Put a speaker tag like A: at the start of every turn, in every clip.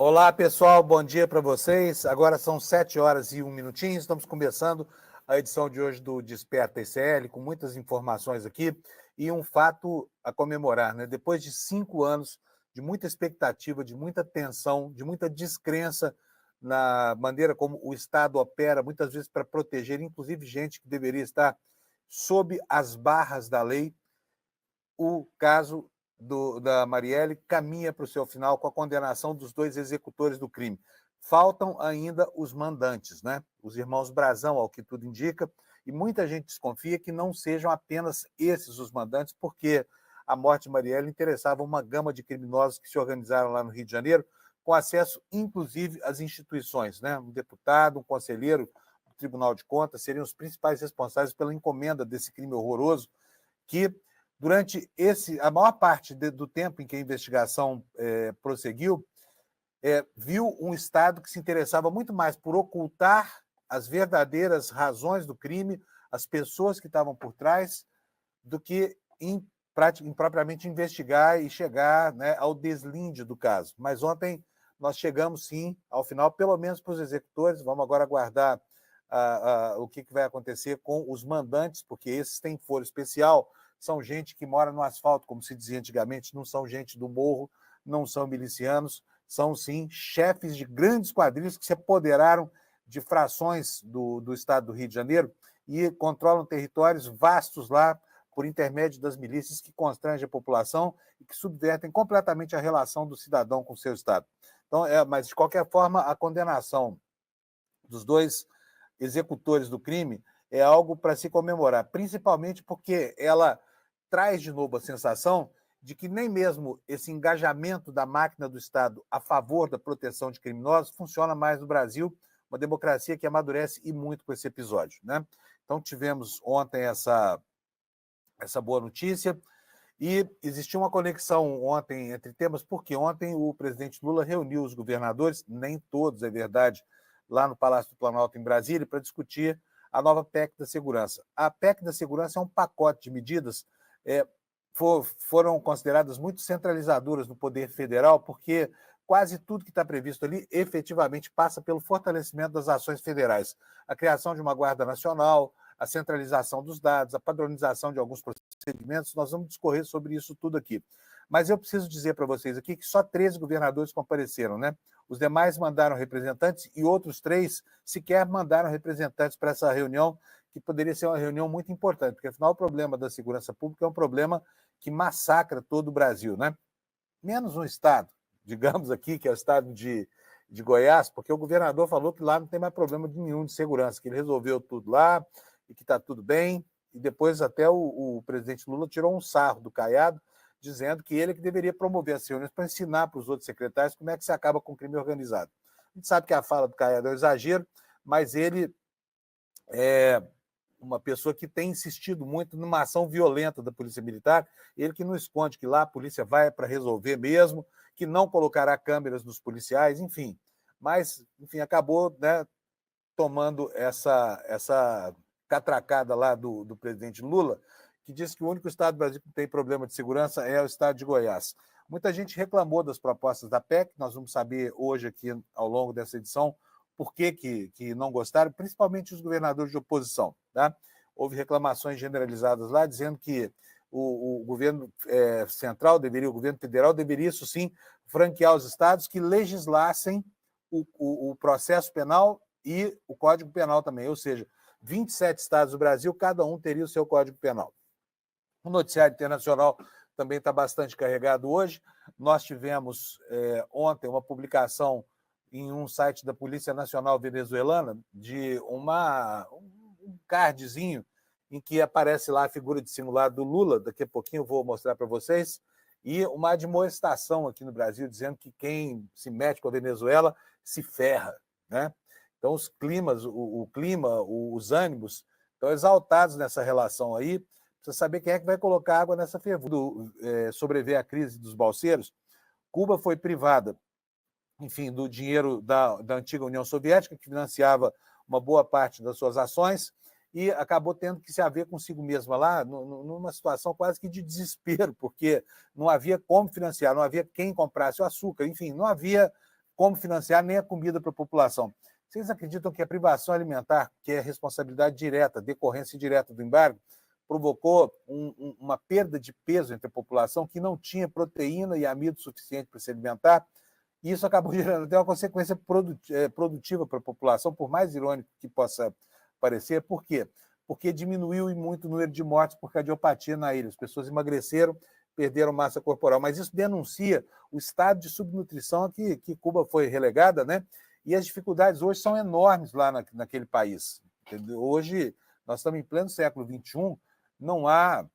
A: Olá, pessoal, bom dia para vocês. Agora são 7h01. Estamos começando a edição de hoje do Desperta ICL, com muitas informações aqui e um fato a comemorar, né? Depois de 5 anos de muita expectativa, de muita tensão, de muita descrença na maneira como o Estado opera, muitas vezes para proteger, inclusive, gente que deveria estar sob as barras da lei, o caso da Marielle caminha para o seu final com a condenação dos 2 executores do crime. Faltam ainda os mandantes, né? Os irmãos Brazão, ao que tudo indica, e muita gente desconfia que não sejam apenas esses os mandantes, porque a morte de Marielle interessava uma gama de criminosos que se organizaram lá no Rio de Janeiro, com acesso, inclusive, às instituições, né? Um deputado, um conselheiro do Tribunal de Contas seriam os principais responsáveis pela encomenda desse crime horroroso que durante a maior parte do tempo em que a investigação prosseguiu, viu um Estado que se interessava muito mais por ocultar as verdadeiras razões do crime, as pessoas que estavam por trás, do que em propriamente investigar e chegar, né, ao deslinde do caso. Mas ontem nós chegamos, sim, ao final, pelo menos para os executores. Vamos agora aguardar o que vai acontecer com os mandantes, porque esses têm foro especial, são gente que mora no asfalto, como se dizia antigamente, não são gente do morro, não são milicianos, são, sim, chefes de grandes quadrilhas que se apoderaram de frações do estado do Rio de Janeiro e controlam territórios vastos lá por intermédio das milícias que constrangem a população e que subvertem completamente a relação do cidadão com o seu estado. Então, mas, de qualquer forma, a condenação dos 2 executores do crime é algo para se comemorar, principalmente porque ela traz de novo a sensação de que nem mesmo esse engajamento da máquina do Estado a favor da proteção de criminosos funciona mais no Brasil, uma democracia que amadurece e muito com esse episódio, né? Então, tivemos ontem essa boa notícia e existiu uma conexão ontem entre temas, porque ontem o presidente Lula reuniu os governadores, nem todos, é verdade, lá no Palácio do Planalto, em Brasília, para discutir a nova PEC da Segurança. A PEC da Segurança é um pacote de medidas foram consideradas muito centralizadoras no Poder Federal, porque quase tudo que está previsto ali efetivamente passa pelo fortalecimento das ações federais. A criação de uma Guarda Nacional, a centralização dos dados, a padronização de alguns procedimentos, nós vamos discorrer sobre isso tudo aqui. Mas eu preciso dizer para vocês aqui que só 13 governadores compareceram, né? Os demais mandaram representantes e outros 3 sequer mandaram representantes para essa reunião, que poderia ser uma reunião muito importante, porque, afinal, o problema da segurança pública é um problema que massacra todo o Brasil, né? Menos um estado, digamos aqui, que é o estado de Goiás, porque o governador falou que lá não tem mais problema nenhum de segurança, que ele resolveu tudo lá e que está tudo bem. E depois até o presidente Lula tirou um sarro do Caiado, dizendo que ele que deveria promover as reuniões para ensinar para os outros secretários como é que se acaba com o crime organizado. A gente sabe que a fala do Caiado é um exagero, mas ele é uma pessoa que tem insistido muito numa ação violenta da Polícia Militar, ele que não esconde que lá a polícia vai para resolver mesmo, que não colocará câmeras nos policiais, enfim. Mas, enfim, acabou, né, tomando essa catracada lá do presidente Lula, que disse que o único estado do Brasil que tem problema de segurança é o estado de Goiás. Muita gente reclamou das propostas da PEC, nós vamos saber hoje aqui, ao longo dessa edição, por que não gostaram, principalmente os governadores de oposição. Tá? Houve reclamações generalizadas lá, dizendo que o governo central o governo federal deveria, isso sim, franquear os estados que legislassem o processo penal e o Código Penal também, ou seja, 27 estados do Brasil, cada um teria o seu Código Penal. O noticiário internacional também está bastante carregado hoje. Nós tivemos ontem uma publicação em um site da Polícia Nacional Venezuelana de um cardzinho em que aparece lá a figura de singular do Lula, daqui a pouquinho eu vou mostrar para vocês, e uma admoestação aqui no Brasil dizendo que quem se mete com a Venezuela se ferra, né? Então os climas, o clima, os ânimos estão exaltados nessa relação aí. Precisa saber quem é que vai colocar água nessa fervura. Sobreviver à crise dos balseiros, Cuba foi privada, enfim, do dinheiro da antiga União Soviética, que financiava uma boa parte das suas ações, e acabou tendo que se haver consigo mesma lá, numa situação quase que de desespero, porque não havia como financiar, não havia quem comprasse o açúcar, enfim, não havia como financiar nem a comida para a população. Vocês acreditam que a privação alimentar, que é responsabilidade direta, decorrência direta do embargo, provocou uma perda de peso entre a população que não tinha proteína e amido suficiente para se alimentar? E isso acabou gerando até uma consequência produtiva para a população, por mais irônico que possa parecer. Por quê? Porque diminuiu muito o número de mortes por cardiopatia na ilha. As pessoas emagreceram, perderam massa corporal. Mas isso denuncia o estado de subnutrição a que Cuba foi relegada, né? E as dificuldades hoje são enormes lá naquele país. Entendeu? Hoje, nós estamos em pleno século XXI, não há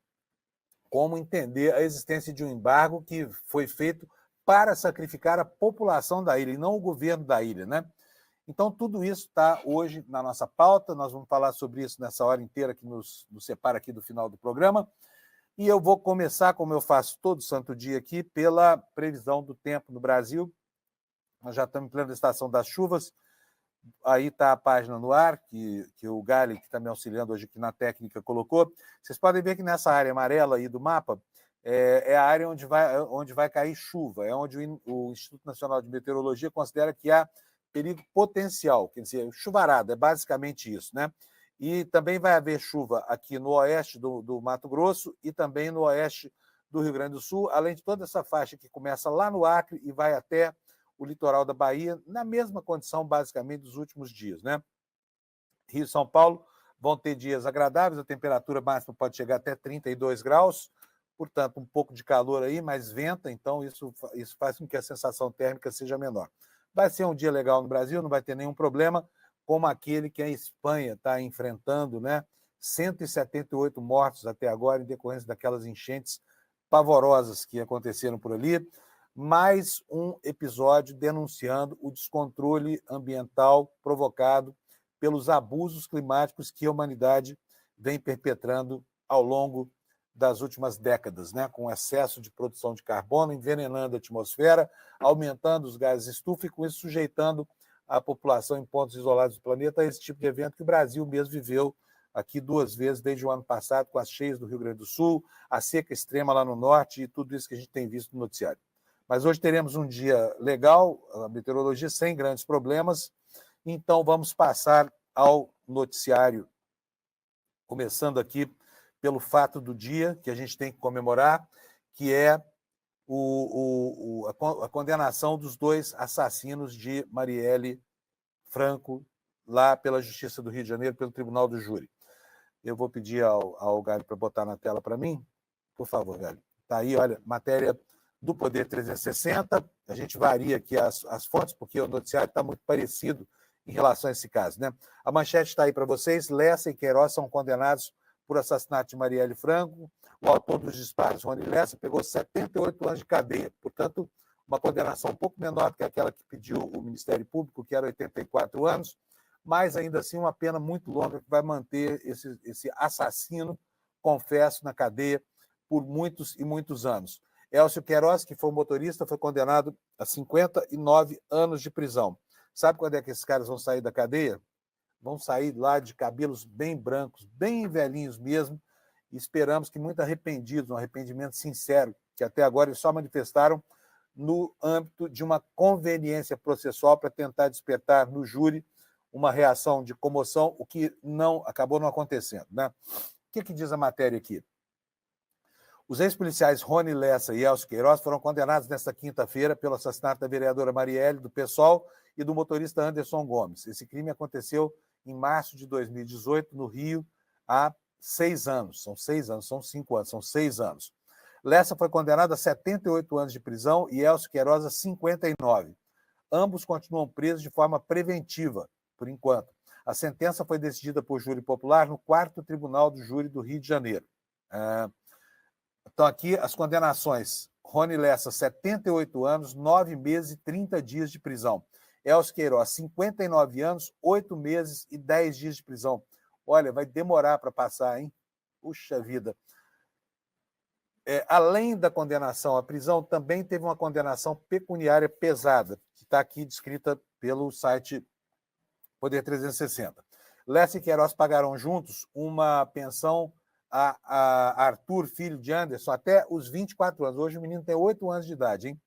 A: como entender a existência de um embargo que foi feito para sacrificar a população da ilha, e não o governo da ilha, né? Então, tudo isso está hoje na nossa pauta, nós vamos falar sobre isso nessa hora inteira que nos separa aqui do final do programa, e eu vou começar, como eu faço todo santo dia aqui, pela previsão do tempo no Brasil. Nós já estamos em plena estação das chuvas, aí está a página no ar, que o Gali, que está me auxiliando hoje aqui na técnica, colocou. Vocês podem ver que nessa área amarela aí do mapa é a área onde vai cair chuva, é onde o Instituto Nacional de Meteorologia considera que há perigo potencial, quer dizer, chuvarada, é basicamente isso, né? E também vai haver chuva aqui no oeste do Mato Grosso e também no oeste do Rio Grande do Sul, além de toda essa faixa que começa lá no Acre e vai até o litoral da Bahia, na mesma condição, basicamente, dos últimos dias, né? Rio e São Paulo vão ter dias agradáveis, a temperatura máxima pode chegar até 32 graus, portanto, um pouco de calor aí, mas venta, então isso faz com que a sensação térmica seja menor. Vai ser um dia legal no Brasil, não vai ter nenhum problema, como aquele que a Espanha está enfrentando, né? 178 mortos até agora em decorrência daquelas enchentes pavorosas que aconteceram por ali. Mais um episódio denunciando o descontrole ambiental provocado pelos abusos climáticos que a humanidade vem perpetrando ao longo das últimas décadas, né? Com excesso de produção de carbono, envenenando a atmosfera, aumentando os gases estufa e com isso sujeitando a população em pontos isolados do planeta a esse tipo de evento que o Brasil mesmo viveu aqui 2 vezes desde o ano passado, com as cheias do Rio Grande do Sul, a seca extrema lá no norte e tudo isso que a gente tem visto no noticiário. Mas hoje teremos um dia legal, a meteorologia sem grandes problemas, então vamos passar ao noticiário, começando aqui pelo fato do dia que a gente tem que comemorar, que é a condenação dos 2 assassinos de Marielle Franco, lá pela Justiça do Rio de Janeiro, pelo Tribunal do Júri. Eu vou pedir ao Gali para botar na tela para mim. Por favor, Gali. Está aí, olha, matéria do Poder 360. A gente varia aqui as fontes, porque o noticiário está muito parecido em relação a esse caso, né? A manchete está aí para vocês. Lessa e Queiroz são condenados por assassinato de Marielle Franco. O autor dos disparos, Rony Lessa, pegou 78 anos de cadeia. Portanto, uma condenação um pouco menor que aquela que pediu o Ministério Público, que era 84 anos, mas ainda assim uma pena muito longa que vai manter esse assassino, confesso, na cadeia por muitos e muitos anos. Elcio Queiroz, que foi o motorista, foi condenado a 59 anos de prisão. Sabe quando é que esses caras vão sair da cadeia? Vão sair lá de cabelos bem brancos, bem velhinhos mesmo, e esperamos que muito arrependidos, um arrependimento sincero, que até agora eles só manifestaram no âmbito de uma conveniência processual para tentar despertar no júri uma reação de comoção, o que acabou não acontecendo, né? O que diz a matéria aqui? Os ex-policiais Rony Lessa e Elcio Queiroz foram condenados nesta quinta-feira pelo assassinato da vereadora Marielle, do PSOL, e do motorista Anderson Gomes. Esse crime aconteceu em março de 2018, no Rio, há 6 anos. São 6 anos, são 5 anos, são 6 anos. Lessa foi condenado a 78 anos de prisão e Elcio Queiroz a 59. Ambos continuam presos de forma preventiva, por enquanto. A sentença foi decidida por júri popular no 4º Tribunal do Júri do Rio de Janeiro. Então, aqui as condenações. Rony Lessa, 78 anos, 9 meses e 30 dias de prisão. Elcio Queiroz, 59 anos, 8 meses e 10 dias de prisão. Olha, vai demorar para passar, hein? Puxa vida. Além da condenação à prisão, também teve uma condenação pecuniária pesada, que está aqui descrita pelo site Poder 360. Lessa e Queiroz pagaram juntos uma pensão a Arthur, filho de Anderson, até os 24 anos. Hoje o menino tem 8 anos de idade, hein?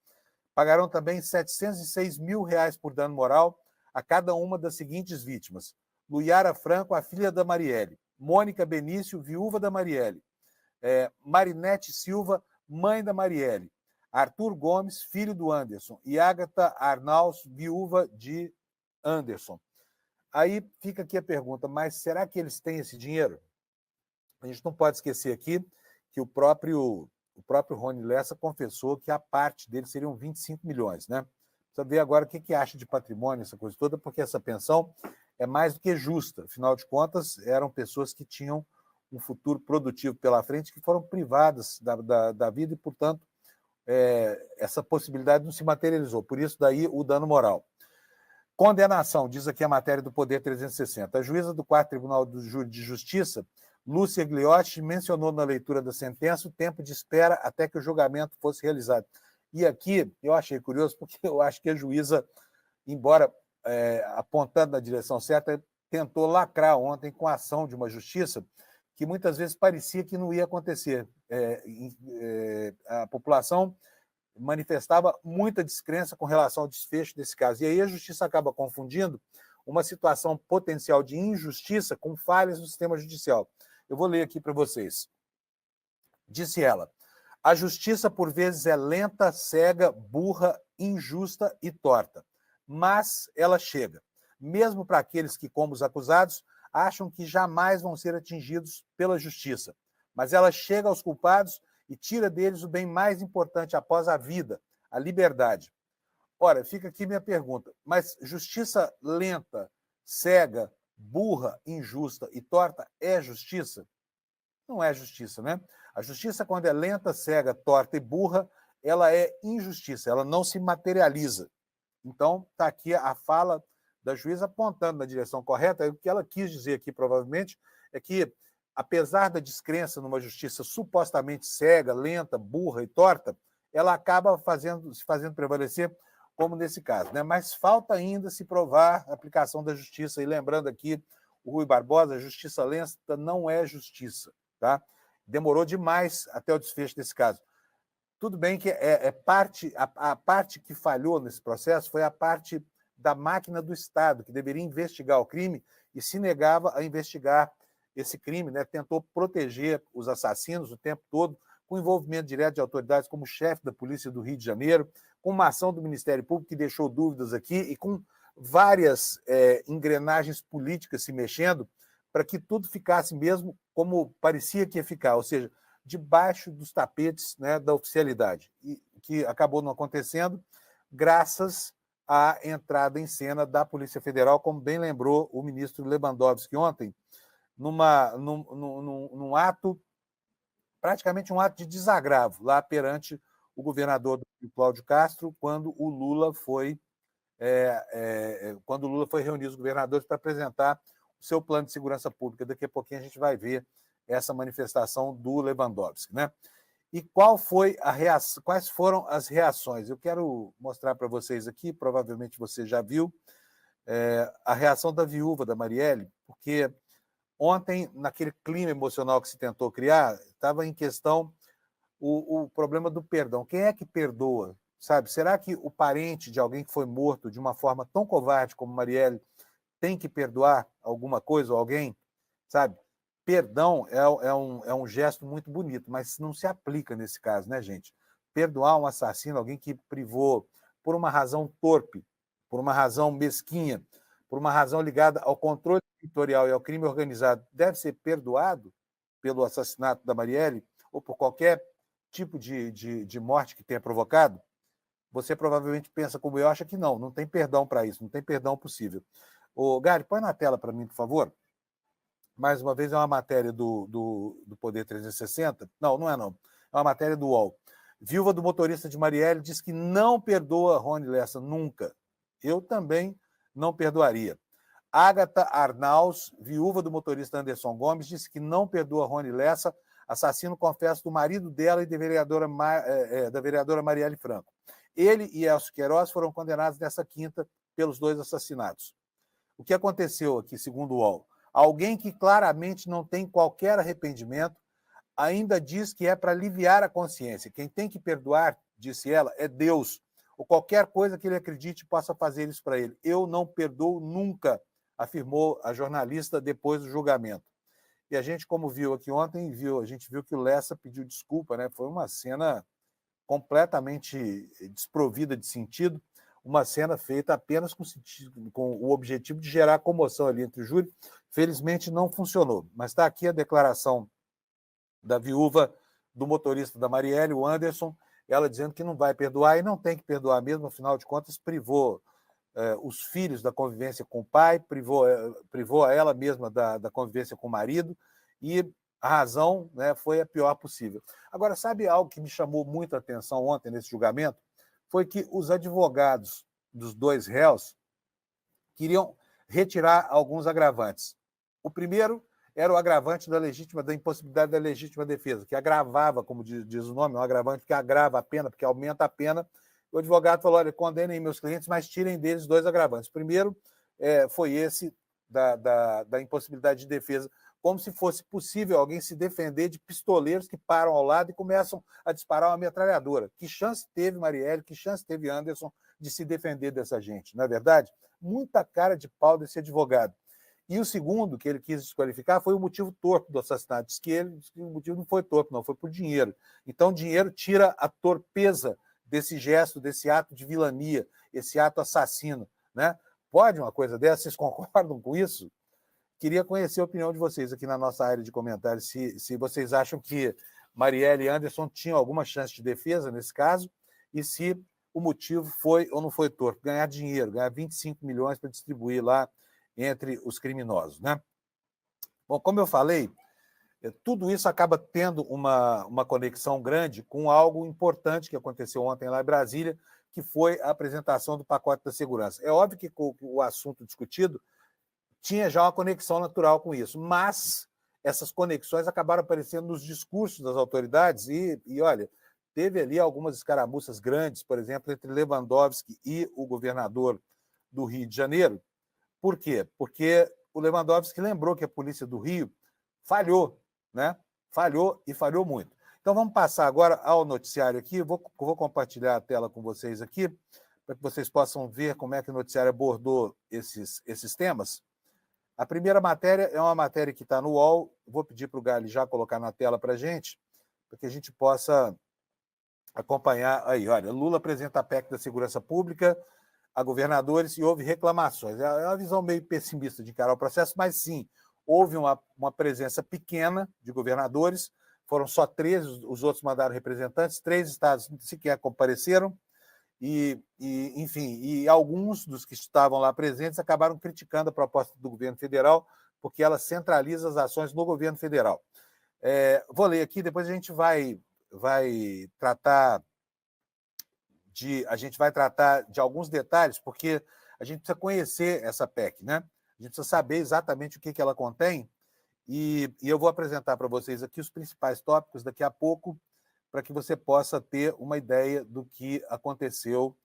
A: Pagarão também R$706 mil por dano moral a cada uma das seguintes vítimas: Luiara Franco, a filha da Marielle; Mônica Benício, viúva da Marielle; Marinete Silva, mãe da Marielle; Arthur Gomes, filho do Anderson; e Ágata Arnaus, viúva de Anderson. Aí fica aqui a pergunta, mas será que eles têm esse dinheiro? A gente não pode esquecer aqui que o próprio Rony Lessa confessou que a parte dele seriam 25 milhões, né? Precisa ver agora o que acha de patrimônio, essa coisa toda, porque essa pensão é mais do que justa. Afinal de contas, eram pessoas que tinham um futuro produtivo pela frente, que foram privadas da vida e, portanto, essa possibilidade não se materializou. Por isso, daí, o dano moral. Condenação, diz aqui a matéria do Poder 360. A juíza do 4º Tribunal de Justiça, Lúcia Gliotti, mencionou na leitura da sentença o tempo de espera até que o julgamento fosse realizado. E aqui eu achei curioso, porque eu acho que a juíza, embora apontando na direção certa, tentou lacrar ontem com a ação de uma justiça que muitas vezes parecia que não ia acontecer. A população manifestava muita descrença com relação ao desfecho desse caso. E aí a justiça acaba confundindo uma situação potencial de injustiça com falhas no sistema judicial. Eu vou ler aqui para vocês. Disse ela: a justiça, por vezes, é lenta, cega, burra, injusta e torta. Mas ela chega, mesmo para aqueles que, como os acusados, acham que jamais vão ser atingidos pela justiça. Mas ela chega aos culpados e tira deles o bem mais importante após a vida, a liberdade. Ora, fica aqui minha pergunta, mas justiça lenta, cega, burra, injusta e torta é justiça? Não é justiça, né? A justiça, quando é lenta, cega, torta e burra, ela é injustiça, ela não se materializa. Então, está aqui a fala da juíza apontando na direção correta. E o que ela quis dizer aqui, provavelmente, é que, apesar da descrença numa justiça supostamente cega, lenta, burra e torta, ela acaba se fazendo prevalecer, como nesse caso, né? Mas falta ainda se provar a aplicação da justiça. E lembrando aqui, o Rui Barbosa, a justiça lenta não é justiça, tá? Demorou demais até o desfecho desse caso. Tudo bem que a parte que falhou nesse processo foi a parte da máquina do Estado, que deveria investigar o crime e se negava a investigar esse crime, né? Tentou proteger os assassinos o tempo todo, com envolvimento direto de autoridades como o chefe da Polícia do Rio de Janeiro, com uma ação do Ministério Público que deixou dúvidas aqui e com várias engrenagens políticas se mexendo para que tudo ficasse mesmo como parecia que ia ficar, ou seja, debaixo dos tapetes, né, da oficialidade, e que acabou não acontecendo graças à entrada em cena da Polícia Federal, como bem lembrou o ministro Lewandowski ontem, num ato, praticamente um ato de desagravo, lá perante o governador Cláudio Castro, quando o Lula foi reunir os governadores para apresentar o seu plano de segurança pública. Daqui a pouquinho a gente vai ver essa manifestação do Lewandowski, né? E quais foram as reações? Eu quero mostrar para vocês aqui, provavelmente você já viu, a reação da viúva da Marielle, porque ontem, naquele clima emocional que se tentou criar, estava em questão o problema do perdão. Quem é que perdoa? Sabe? Será que o parente de alguém que foi morto de uma forma tão covarde como Marielle tem que perdoar alguma coisa ou alguém? Sabe? Perdão é um gesto muito bonito, mas não se aplica nesse caso, né, gente? Perdoar um assassino, alguém que privou por uma razão torpe, por uma razão mesquinha, por uma razão ligada ao controle territorial e ao crime organizado, deve ser perdoado pelo assassinato da Marielle ou por qualquer tipo de morte que tenha provocado? Você provavelmente pensa como eu, acha que não tem perdão para isso, não tem perdão possível. Gary, põe na tela para mim, por favor. Mais uma vez, é uma matéria do Poder 360. Não é não. É uma matéria do UOL. Viúva do motorista de Marielle diz que não perdoa Rony Lessa nunca. Eu também não perdoaria. Ágata Arnaus, viúva do motorista Anderson Gomes, disse que não perdoa Rony Lessa, assassino confesso do marido dela e da vereadora Marielle Franco. Ele e Elcio Queiroz foram condenados nessa quinta pelos dois assassinatos. O que aconteceu aqui, segundo o UOL? Alguém que claramente não tem qualquer arrependimento ainda diz que é para aliviar a consciência. Quem tem que perdoar, disse ela, é Deus. ou qualquer coisa que ele acredite possa fazer isso para ele. Eu não perdoo nunca, afirmou a jornalista depois do julgamento. E a gente, como viu aqui ontem, a gente viu que o Lessa pediu desculpa, né? Foi uma cena completamente desprovida de sentido, uma cena feita apenas com o objetivo de gerar comoção ali entre o júri. Felizmente não funcionou, mas está aqui a declaração da viúva do motorista da Marielle, o Anderson, ela dizendo que não vai perdoar e não tem que perdoar mesmo, afinal de contas, privou os filhos da convivência com o pai, privou a ela mesma da convivência com o marido, e a razão, né, foi a pior possível. Agora, sabe algo que me chamou muito a atenção ontem nesse julgamento? Foi que os advogados dos dois réus queriam retirar alguns agravantes. O primeiro era o agravante da impossibilidade da legítima defesa, que agravava, como diz o nome, um agravante que agrava a pena, porque aumenta a pena. O advogado falou, olha, condenem meus clientes, mas tirem deles dois agravantes. O primeiro foi esse da impossibilidade de defesa, como se fosse possível alguém se defender de pistoleiros que param ao lado e começam a disparar uma metralhadora. Que chance teve Marielle, que chance teve Anderson de se defender dessa gente, não é verdade? Muita cara de pau desse advogado. E o segundo, que ele quis desqualificar, foi o motivo torpe do assassinato. Diz que o motivo não foi torpe, não, foi por dinheiro. Então, dinheiro tira a torpeza desse gesto, desse ato de vilania, esse ato assassino, né? Pode uma coisa dessa? Vocês concordam com isso? Queria conhecer a opinião de vocês aqui na nossa área de comentários, se vocês acham que Marielle e Anderson tinham alguma chance de defesa nesse caso, e se o motivo foi ou não foi torto, ganhar dinheiro, ganhar 25 milhões para distribuir lá entre os criminosos, né? Bom, como eu falei, tudo isso acaba tendo uma conexão grande com algo importante que aconteceu ontem lá em Brasília, que foi a apresentação do pacote da segurança. É óbvio que o assunto discutido tinha já uma conexão natural com isso, mas essas conexões acabaram aparecendo nos discursos das autoridades e olha, teve ali algumas escaramuças grandes, por exemplo, entre Lewandowski e o governador do Rio de Janeiro. Por quê? Porque o Lewandowski lembrou que a polícia do Rio falhou, né? Falhou e falhou muito. Então vamos passar agora ao noticiário aqui. Vou compartilhar a tela com vocês aqui, para que vocês possam ver como é que o noticiário abordou esses temas. A primeira matéria é uma matéria que está no UOL. Vou pedir para o Gali já colocar na tela para a gente, para que a gente possa acompanhar aí. Olha, Lula apresenta a PEC da segurança pública a governadores e houve reclamações. É uma visão meio pessimista de encarar o processo, mas sim, houve uma presença pequena de governadores, foram só 13, os outros mandaram representantes, 3 estados sequer compareceram, enfim, e alguns dos que estavam lá presentes acabaram criticando a proposta do governo federal, porque ela centraliza as ações no governo federal. Vou ler aqui, depois a gente vai tratar de alguns detalhes, porque a gente precisa conhecer essa PEC, né? A gente precisa saber exatamente o que ela contém, e eu vou apresentar para vocês aqui os principais tópicos daqui a pouco, para que você possa ter uma ideia do que aconteceu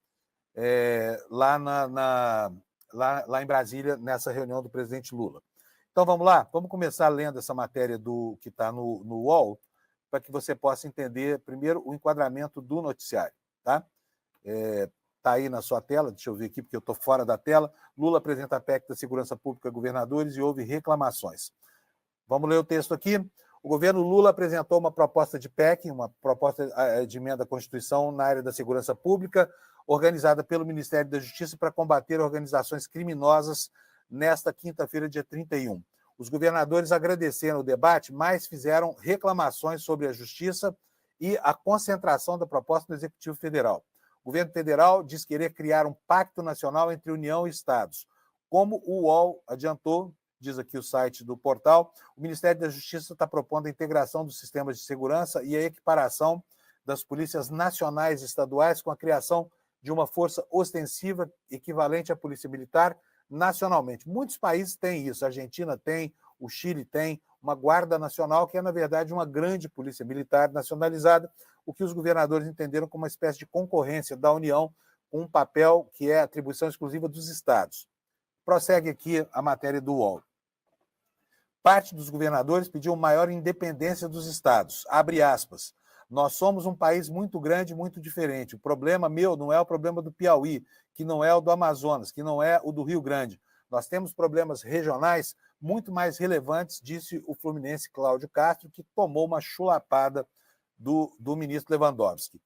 A: lá em Brasília, nessa reunião do presidente Lula. Então, vamos lá? Vamos começar lendo essa matéria que está no UOL, para que você possa entender, primeiro, o enquadramento do noticiário. Tá? Está aí na sua tela, deixa eu ver aqui, porque eu estou fora da tela. Lula apresenta a PEC da segurança pública a governadores e houve reclamações. Vamos ler o texto aqui. O governo Lula apresentou uma proposta de PEC, uma proposta de emenda à Constituição na área da segurança pública, organizada pelo Ministério da Justiça para combater organizações criminosas nesta quinta-feira, dia 31. Os governadores agradeceram o debate, mas fizeram reclamações sobre a Justiça e a concentração da proposta no Executivo Federal. O governo federal diz querer criar um pacto nacional entre União e Estados. Como o UOL adiantou, diz aqui o site do portal, o Ministério da Justiça está propondo a integração dos sistemas de segurança e a equiparação das polícias nacionais e estaduais com a criação de uma força ostensiva equivalente à polícia militar nacionalmente. Muitos países têm isso, a Argentina tem, o Chile tem, uma guarda nacional que é, na verdade, uma grande polícia militar nacionalizada, o que os governadores entenderam como uma espécie de concorrência da União, com um papel que é atribuição exclusiva dos estados. Prossegue aqui a matéria do UOL. Parte dos governadores pediu maior independência dos estados. Abre aspas. Nós somos um país muito grande, muito diferente. O problema meu não é o problema do Piauí, que não é o do Amazonas, que não é o do Rio Grande. Nós temos problemas regionais muito mais relevantes, disse o fluminense Cláudio Castro, que tomou uma chulapada do ministro Lewandowski.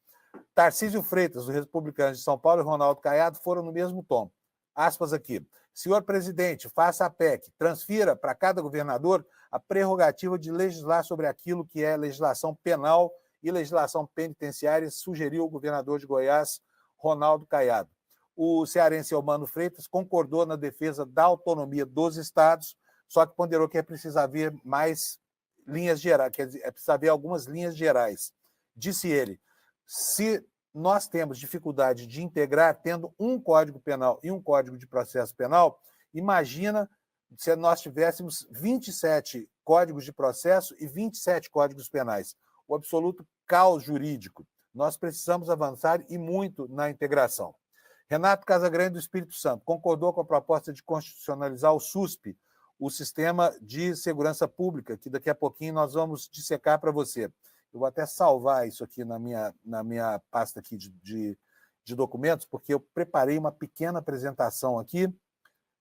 A: Tarcísio Freitas, do Republicanos de São Paulo, e Ronaldo Caiado foram no mesmo tom. Aspas aqui. Senhor presidente, faça a PEC, transfira para cada governador a prerrogativa de legislar sobre aquilo que é legislação penal e legislação penitenciária, sugeriu o governador de Goiás, Ronaldo Caiado. O cearense Eumano Freitas concordou na defesa da autonomia dos estados, só que ponderou que é preciso haver mais linhas gerais, quer dizer, é preciso haver algumas linhas gerais. Disse ele, se nós temos dificuldade de integrar, tendo um Código Penal e um Código de Processo Penal, imagina se nós tivéssemos 27 códigos de processo e 27 códigos penais. O absoluto caos jurídico. Nós precisamos avançar e muito na integração. Renato Casagrande, do Espírito Santo, concordou com a proposta de constitucionalizar o SUSP, o Sistema de Segurança Pública, que daqui a pouquinho nós vamos dissecar para você. Eu vou até salvar isso aqui na minha pasta aqui de documentos, porque eu preparei uma pequena apresentação aqui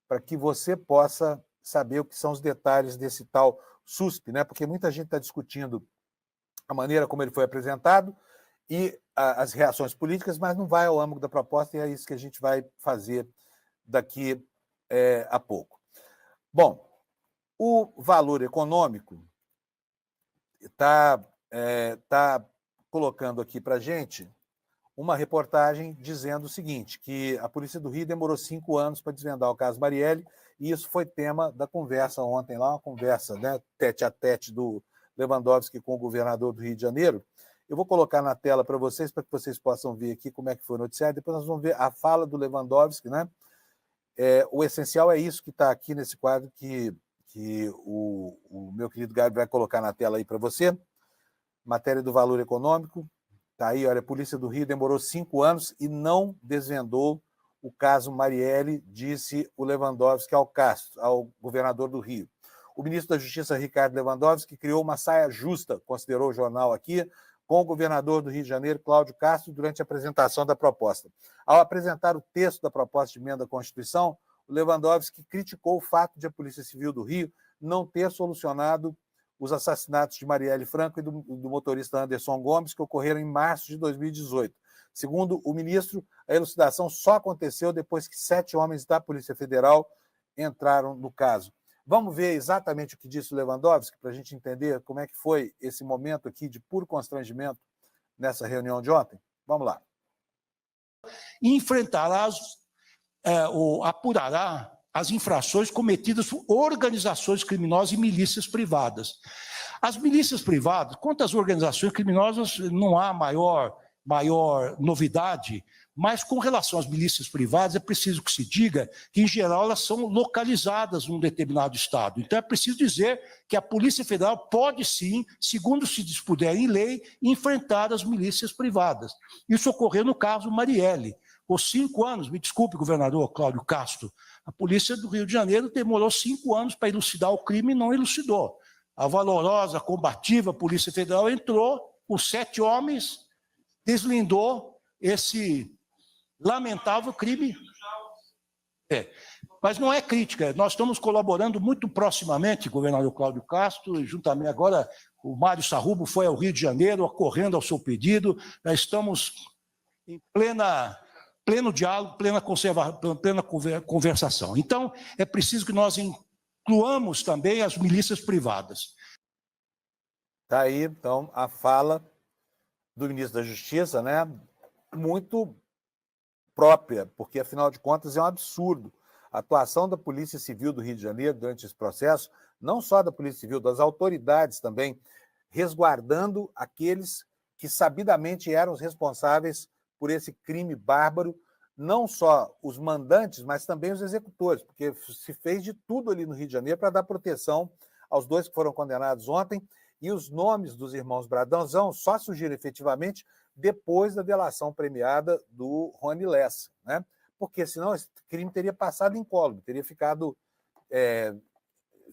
A: para que você possa saber o que são os detalhes desse tal SUSP, né? Porque muita gente está discutindo a maneira como ele foi apresentado e as reações políticas, mas não vai ao âmago da proposta, e é isso que a gente vai fazer daqui a pouco. Bom, o valor econômico está colocando aqui para a gente uma reportagem dizendo o seguinte, que a Polícia do Rio demorou 5 anos para desvendar o caso Marielle, e isso foi tema da conversa ontem lá, uma conversa, né, tete a tete do Lewandowski com o governador do Rio de Janeiro. Eu vou colocar na tela para que vocês possam ver aqui como é que foi o noticiário, depois nós vamos ver a fala do Lewandowski, né? O essencial é isso que está aqui nesse quadro que o meu querido Gabi vai colocar na tela aí para você. Matéria do valor econômico. Está aí, olha, a Polícia do Rio demorou 5 anos e não desvendou o caso Marielle, disse o Lewandowski ao governador do Rio. O ministro da Justiça, Ricardo Lewandowski, criou uma saia justa, considerou o jornal aqui, com o governador do Rio de Janeiro, Cláudio Castro, durante a apresentação da proposta. Ao apresentar o texto da proposta de emenda à Constituição, o Lewandowski criticou o fato de a Polícia Civil do Rio não ter solucionado os assassinatos de Marielle Franco e do motorista Anderson Gomes, que ocorreram em março de 2018. Segundo o ministro, a elucidação só aconteceu depois que 7 homens da Polícia Federal entraram no caso. Vamos ver exatamente o que disse o Lewandowski, para a gente entender como é que foi esse momento aqui de puro constrangimento nessa reunião de ontem? Vamos lá.
B: Enfrentará, apurará as infrações cometidas por organizações criminosas e milícias privadas. As milícias privadas, quanto às organizações criminosas, não há maior novidade, mas com relação às milícias privadas, é preciso que se diga que, em geral, elas são localizadas num determinado estado. Então, é preciso dizer que a Polícia Federal pode, sim, segundo se dispuser em lei, enfrentar as milícias privadas. Isso ocorreu no caso Marielle. Por 5 anos, me desculpe, governador Cláudio Castro, a Polícia do Rio de Janeiro demorou 5 anos para elucidar o crime e não elucidou. A valorosa, combativa Polícia Federal entrou, os 7 homens, deslindou esse lamentável crime. Mas não é crítica, nós estamos colaborando muito proximamente, governador Cláudio Castro, juntamente agora o Mário Sarrubo foi ao Rio de Janeiro, acorrendo ao seu pedido, nós estamos em pleno diálogo, plena conversação. Então, é preciso que nós incluamos também as milícias privadas.
A: Está aí, então, a fala do ministro da Justiça, né, muito própria, porque, afinal de contas, é um absurdo. A atuação da Polícia Civil do Rio de Janeiro durante esse processo, não só da Polícia Civil, das autoridades também, resguardando aqueles que sabidamente eram os responsáveis por esse crime bárbaro, não só os mandantes, mas também os executores, porque se fez de tudo ali no Rio de Janeiro para dar proteção aos 2 que foram condenados ontem, e os nomes dos irmãos Bradãozão só surgiram efetivamente depois da delação premiada do Rony Lessa, né? Porque senão esse crime teria passado incólume, teria ficado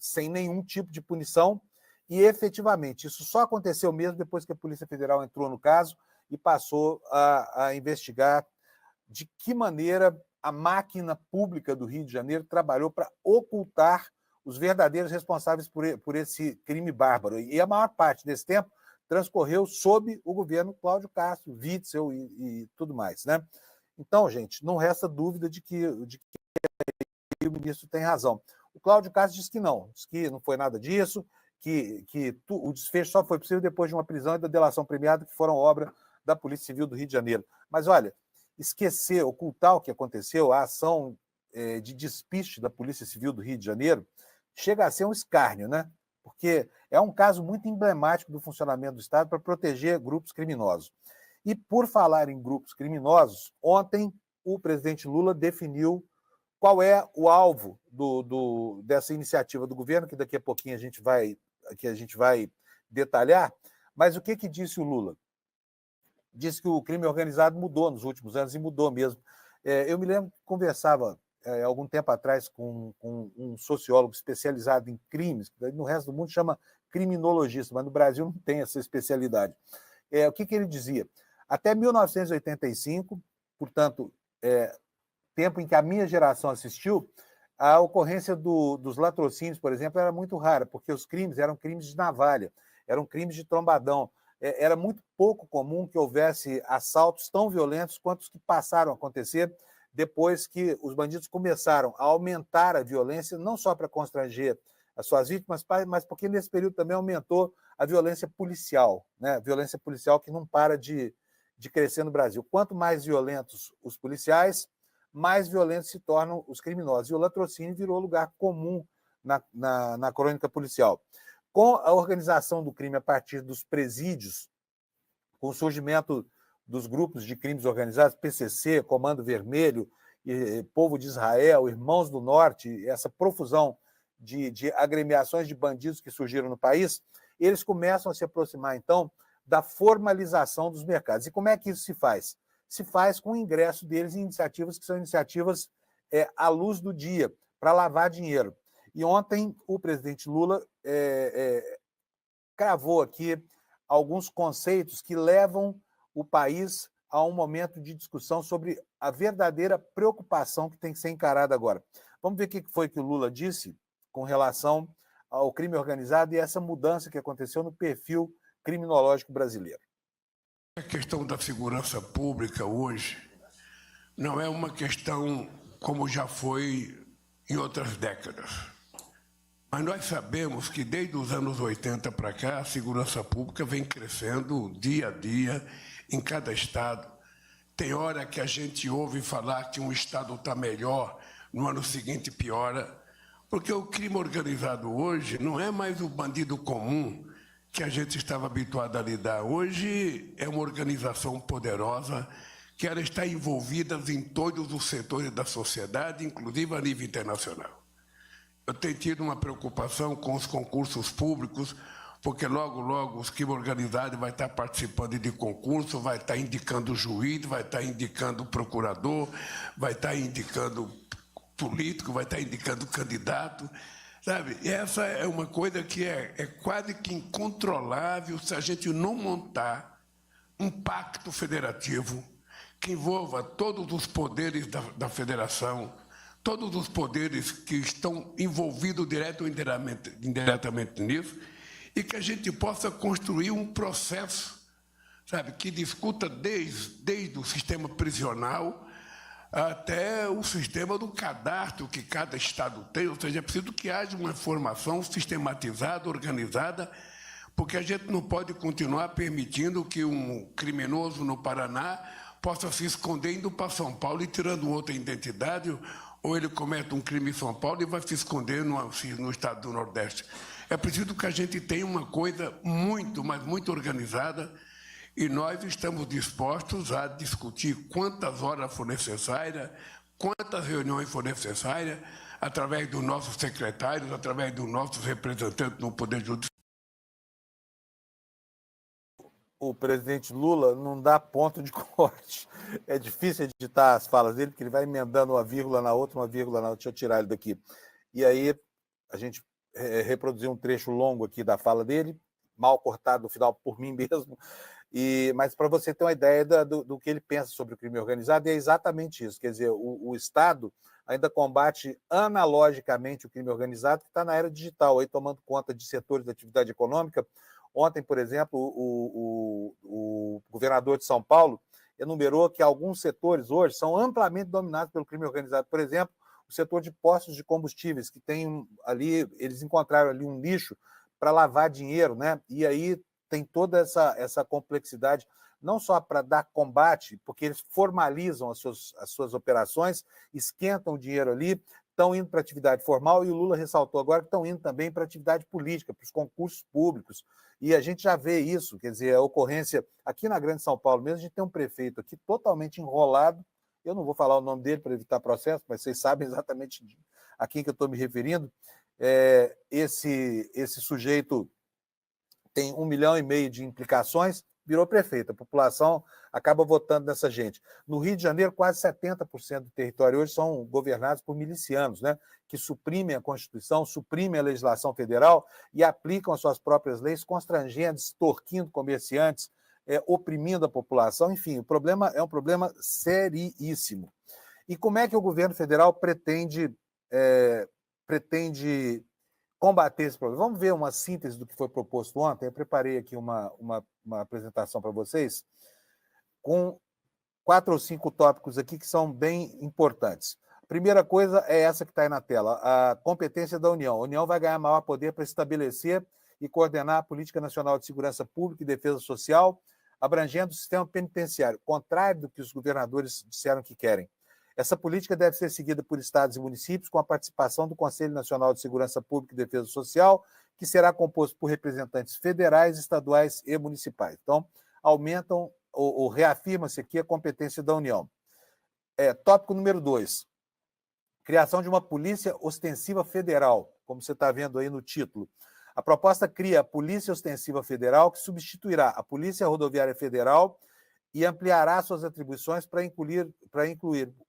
A: sem nenhum tipo de punição, E, efetivamente, isso só aconteceu mesmo depois que a Polícia Federal entrou no caso e passou a investigar de que maneira a máquina pública do Rio de Janeiro trabalhou para ocultar os verdadeiros responsáveis por esse crime bárbaro. E a maior parte desse tempo transcorreu sob o governo Cláudio Castro, Witzel e tudo mais, né? Então, gente, não resta dúvida de que o ministro tem razão. O Cláudio Castro diz que não foi nada disso, que o desfecho só foi possível depois de uma prisão e da delação premiada, que foram obra da Polícia Civil do Rio de Janeiro. Mas, olha, esquecer, ocultar o que aconteceu, a ação de despiste da Polícia Civil do Rio de Janeiro, chega a ser um escárnio, né? Porque é um caso muito emblemático do funcionamento do Estado para proteger grupos criminosos. E, por falar em grupos criminosos, ontem o presidente Lula definiu qual é o alvo dessa iniciativa do governo, que daqui a pouquinho a gente vai detalhar. Mas o que disse o Lula? Disse que o crime organizado mudou nos últimos anos, e mudou mesmo. Eu me lembro que conversava algum tempo atrás com um sociólogo especializado em crimes, que no resto do mundo chama criminologista, mas no Brasil não tem essa especialidade. O que ele dizia? Até 1985, portanto, tempo em que a minha geração assistiu, a ocorrência dos latrocínios, por exemplo, era muito rara, porque os crimes eram crimes de navalha, eram crimes de trombadão. Era muito pouco comum que houvesse assaltos tão violentos quanto os que passaram a acontecer depois que os bandidos começaram a aumentar a violência, não só para constranger as suas vítimas, mas porque nesse período também aumentou a violência policial, né? A violência policial que não para de crescer no Brasil. Quanto mais violentos os policiais, mais violentos se tornam os criminosos. E o latrocínio virou lugar comum na crônica policial. Com a organização do crime a partir dos presídios, com o surgimento dos grupos de crimes organizados, PCC, Comando Vermelho, Povo de Israel, Irmãos do Norte, essa profusão de agremiações de bandidos que surgiram no país, eles começam a se aproximar, então, da formalização dos mercados. E como é que isso se faz? Se faz com o ingresso deles em iniciativas que são iniciativas à luz do dia, para lavar dinheiro. E ontem o presidente Lula cravou aqui alguns conceitos que levam o país a um momento de discussão sobre a verdadeira preocupação que tem que ser encarada agora. Vamos ver o que foi que o Lula disse com relação ao crime organizado e essa mudança que aconteceu no perfil criminológico brasileiro.
C: A questão da segurança pública hoje não é uma questão como já foi em outras décadas. Mas nós sabemos que desde os anos 80 para cá, a segurança pública vem crescendo dia a dia em cada estado. Tem hora que a gente ouve falar que um estado está melhor, no ano seguinte piora, porque o crime organizado hoje não é mais o bandido comum que a gente estava habituado a lidar. Hoje é uma organização poderosa que ela está envolvida em todos os setores da sociedade, inclusive a nível internacional. Eu tenho tido uma preocupação com os concursos públicos, porque logo, logo, os crimes organizados vai estar participando de concurso, vai estar indicando juiz, vai estar indicando procurador, vai estar indicando político, vai estar indicando candidato, sabe? E essa é uma coisa que é quase que incontrolável se a gente não montar um pacto federativo que envolva todos os poderes da federação, todos os poderes que estão envolvidos direto ou indiretamente nisso, e que a gente possa construir um processo, sabe, que discuta desde o sistema prisional até o sistema do cadastro que cada estado tem, ou seja, é preciso que haja uma formação sistematizada, organizada, porque a gente não pode continuar permitindo que um criminoso no Paraná possa se esconder indo para São Paulo e tirando outra identidade, ou ele comete um crime em São Paulo e vai se esconder no estado do Nordeste. É preciso que a gente tenha uma coisa muito, mas muito organizada, e nós estamos dispostos a discutir quantas horas for necessária, quantas reuniões for necessária, através dos nossos secretários, através dos nossos representantes no Poder Judiciário.
A: O presidente Lula não dá ponto de corte. É difícil editar as falas dele, porque ele vai emendando uma vírgula na outra, uma vírgula na outra. Deixa eu tirar ele daqui. E aí a gente reproduzir um trecho longo aqui da fala dele, mal cortado no final por mim mesmo, mas para você ter uma ideia do que ele pensa sobre o crime organizado, é exatamente isso. Quer dizer, o Estado ainda combate analogicamente o crime organizado, que está na era digital, aí tomando conta de setores da atividade econômica. Ontem, por exemplo, o governador de São Paulo enumerou que alguns setores hoje são amplamente dominados pelo crime organizado. Por exemplo, o setor de postos de combustíveis, que tem ali, eles encontraram ali um nicho para lavar dinheiro, né? E aí tem toda essa complexidade, não só para dar combate, porque eles formalizam as suas operações, esquentam o dinheiro ali, estão indo para atividade formal, e o Lula ressaltou agora que estão indo também para atividade política, para os concursos públicos. E a gente já vê isso, quer dizer, a ocorrência aqui na Grande São Paulo mesmo, a gente tem um prefeito aqui totalmente enrolado. Eu não vou falar o nome dele para evitar processo, mas vocês sabem exatamente a quem que eu estou me referindo. Esse sujeito tem 1,5 milhão de implicações, virou prefeito. A população acaba votando nessa gente. No Rio de Janeiro, quase 70% do território hoje são governados por milicianos, né, que suprimem a Constituição, suprimem a legislação federal e aplicam as suas próprias leis, constrangendo, extorquindo comerciantes, oprimindo a população. Enfim, o problema é um problema seríssimo. E como é que o governo federal pretende combater esse problema? Vamos ver uma síntese do que foi proposto ontem. Eu preparei aqui uma apresentação para vocês com 4 ou 5 tópicos aqui que são bem importantes. A primeira coisa é essa que está aí na tela, a competência da União. A União vai ganhar maior poder para estabelecer e coordenar a Política Nacional de Segurança Pública e Defesa Social, abrangendo o sistema penitenciário, contrário do que os governadores disseram que querem. Essa política deve ser seguida por estados e municípios com a participação do Conselho Nacional de Segurança Pública e Defesa Social, que será composto por representantes federais, estaduais e municipais. Então, aumentam ou reafirma-se aqui a competência da União. Tópico número 2. Criação de uma polícia ostensiva federal, como você está vendo aí no título. A proposta cria a Polícia Ostensiva Federal, que substituirá a Polícia Rodoviária Federal e ampliará suas atribuições para incluir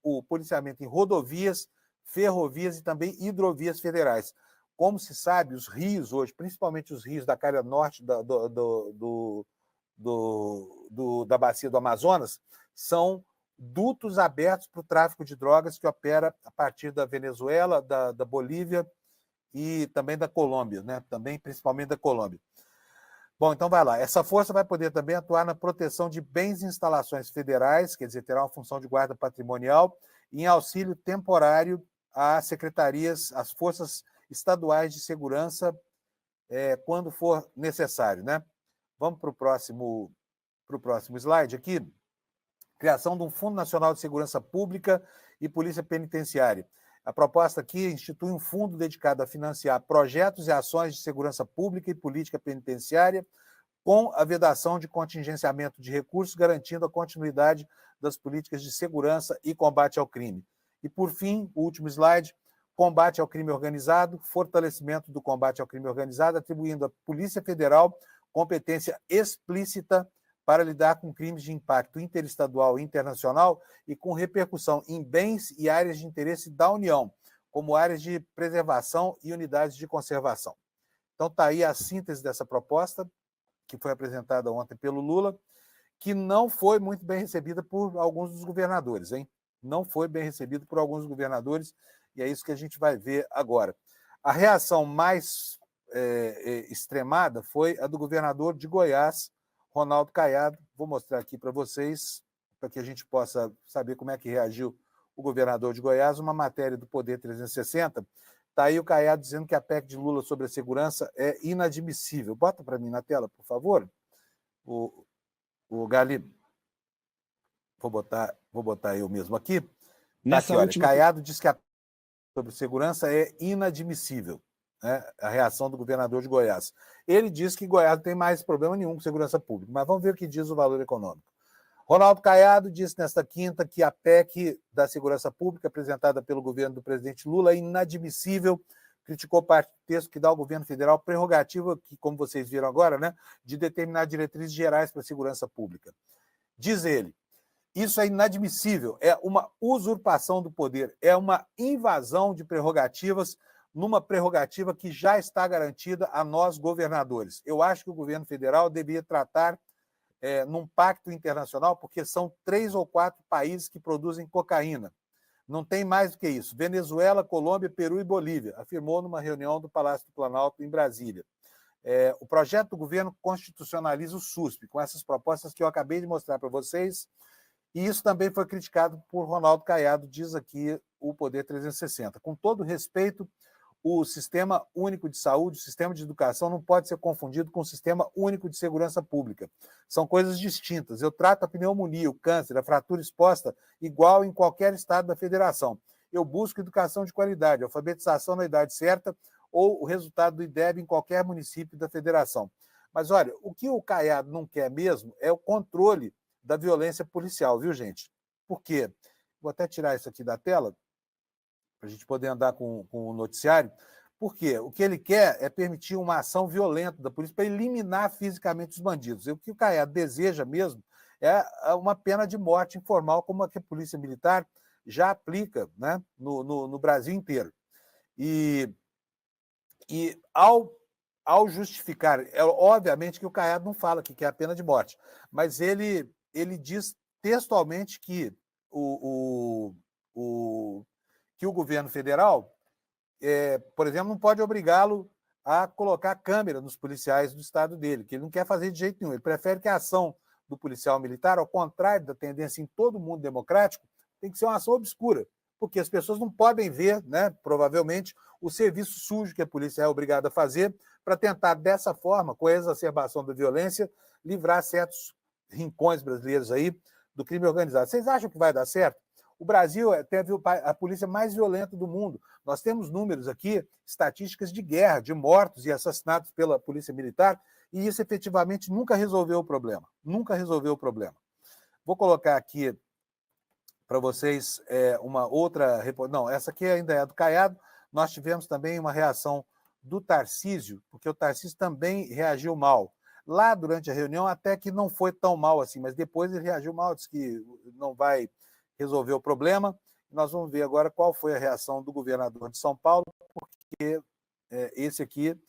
A: o policiamento em rodovias, ferrovias e também hidrovias federais. Como se sabe, os rios hoje, principalmente os rios da calha norte da bacia do Amazonas, são dutos abertos para o tráfico de drogas que opera a partir da Venezuela, da Bolívia e também da Colômbia, né? Também, principalmente da Colômbia. Bom, então vai lá. Essa força vai poder também atuar na proteção de bens e instalações federais, quer dizer, terá uma função de guarda patrimonial, e em auxílio temporário às secretarias, às forças estaduais de segurança, quando for necessário, né? Vamos para o próximo slide aqui. Criação de um Fundo Nacional de Segurança Pública e Polícia Penitenciária. A proposta aqui institui um fundo dedicado a financiar projetos e ações de segurança pública e política penitenciária, com a vedação de contingenciamento de recursos, garantindo a continuidade das políticas de segurança e combate ao crime. E, por fim, o último slide, combate ao crime organizado, fortalecimento do combate ao crime organizado, atribuindo à Polícia Federal competência explícita para lidar com crimes de impacto interestadual e internacional e com repercussão em bens e áreas de interesse da União, como áreas de preservação e unidades de conservação. Então, está aí a síntese dessa proposta, que foi apresentada ontem pelo Lula, que não foi muito bem recebida por alguns dos governadores, hein? Não foi bem recebida por alguns dos governadores, e é isso que a gente vai ver agora. A reação mais extremada foi a do governador de Goiás, Ronaldo Caiado. Vou mostrar aqui para vocês, para que a gente possa saber como é que reagiu o governador de Goiás, uma matéria do Poder 360. Está aí o Caiado dizendo que a PEC de Lula sobre a segurança é inadmissível. Bota para mim na tela, por favor, o Gali. Vou botar eu mesmo aqui. Tá aqui, olha, Caiado diz que a PEC sobre segurança é inadmissível. A reação do governador de Goiás. Ele diz que Goiás não tem mais problema nenhum com segurança pública, mas vamos ver o que diz o Valor Econômico. Ronaldo Caiado disse nesta quinta que a PEC da segurança pública apresentada pelo governo do presidente Lula é inadmissível, criticou parte do texto que dá ao governo federal prerrogativa, que, como vocês viram agora, né, de determinar diretrizes gerais para a segurança pública. Diz ele, isso é inadmissível, é uma usurpação do poder, é uma invasão de prerrogativas numa prerrogativa que já está garantida a nós, governadores. Eu acho que o governo federal deveria tratar num pacto internacional, porque são 3 ou 4 países que produzem cocaína. Não tem mais do que isso. Venezuela, Colômbia, Peru e Bolívia, afirmou numa reunião do Palácio do Planalto, em Brasília. O projeto do governo constitucionaliza o SUSP, com essas propostas que eu acabei de mostrar para vocês, e isso também foi criticado por Ronaldo Caiado, diz aqui o Poder 360. Com todo respeito, o Sistema Único de Saúde, o Sistema de Educação, não pode ser confundido com o Sistema Único de Segurança Pública. São coisas distintas. Eu trato a pneumonia, o câncer, a fratura exposta igual em qualquer estado da federação. Eu busco educação de qualidade, alfabetização na idade certa ou o resultado do IDEB em qualquer município da federação. Mas, olha, o que o Caiado não quer mesmo é o controle da violência policial, viu, gente? Por quê? Vou até tirar isso aqui da tela, para a gente poder andar com o noticiário, porque o que ele quer é permitir uma ação violenta da polícia para eliminar fisicamente os bandidos. E o que o Caiado deseja mesmo é uma pena de morte informal, como a que a Polícia Militar já aplica, né, no Brasil inteiro. E ao justificar, obviamente que o Caiado não fala que quer a pena de morte, mas ele diz textualmente que o governo federal, por exemplo, não pode obrigá-lo a colocar câmera nos policiais do estado dele, que ele não quer fazer de jeito nenhum. Ele prefere que a ação do policial militar, ao contrário da tendência em todo mundo democrático, tem que ser uma ação obscura, porque as pessoas não podem ver, né, provavelmente, o serviço sujo que a polícia é obrigada a fazer para tentar, dessa forma, com a exacerbação da violência, livrar certos rincões brasileiros aí do crime organizado. Vocês acham que vai dar certo? O Brasil teve a polícia mais violenta do mundo. Nós temos números aqui, estatísticas de guerra, de mortos e assassinatos pela polícia militar, e isso efetivamente nunca resolveu o problema. Nunca resolveu o problema. Vou colocar aqui para vocês uma outra... Não, essa aqui ainda é do Caiado. Nós tivemos também uma reação do Tarcísio, porque o Tarcísio também reagiu mal. Lá, durante a reunião, até que não foi tão mal assim, mas depois ele reagiu mal, disse que não vai resolver o problema. Nós vamos ver agora qual foi a reação do governador de São Paulo, porque esse aqui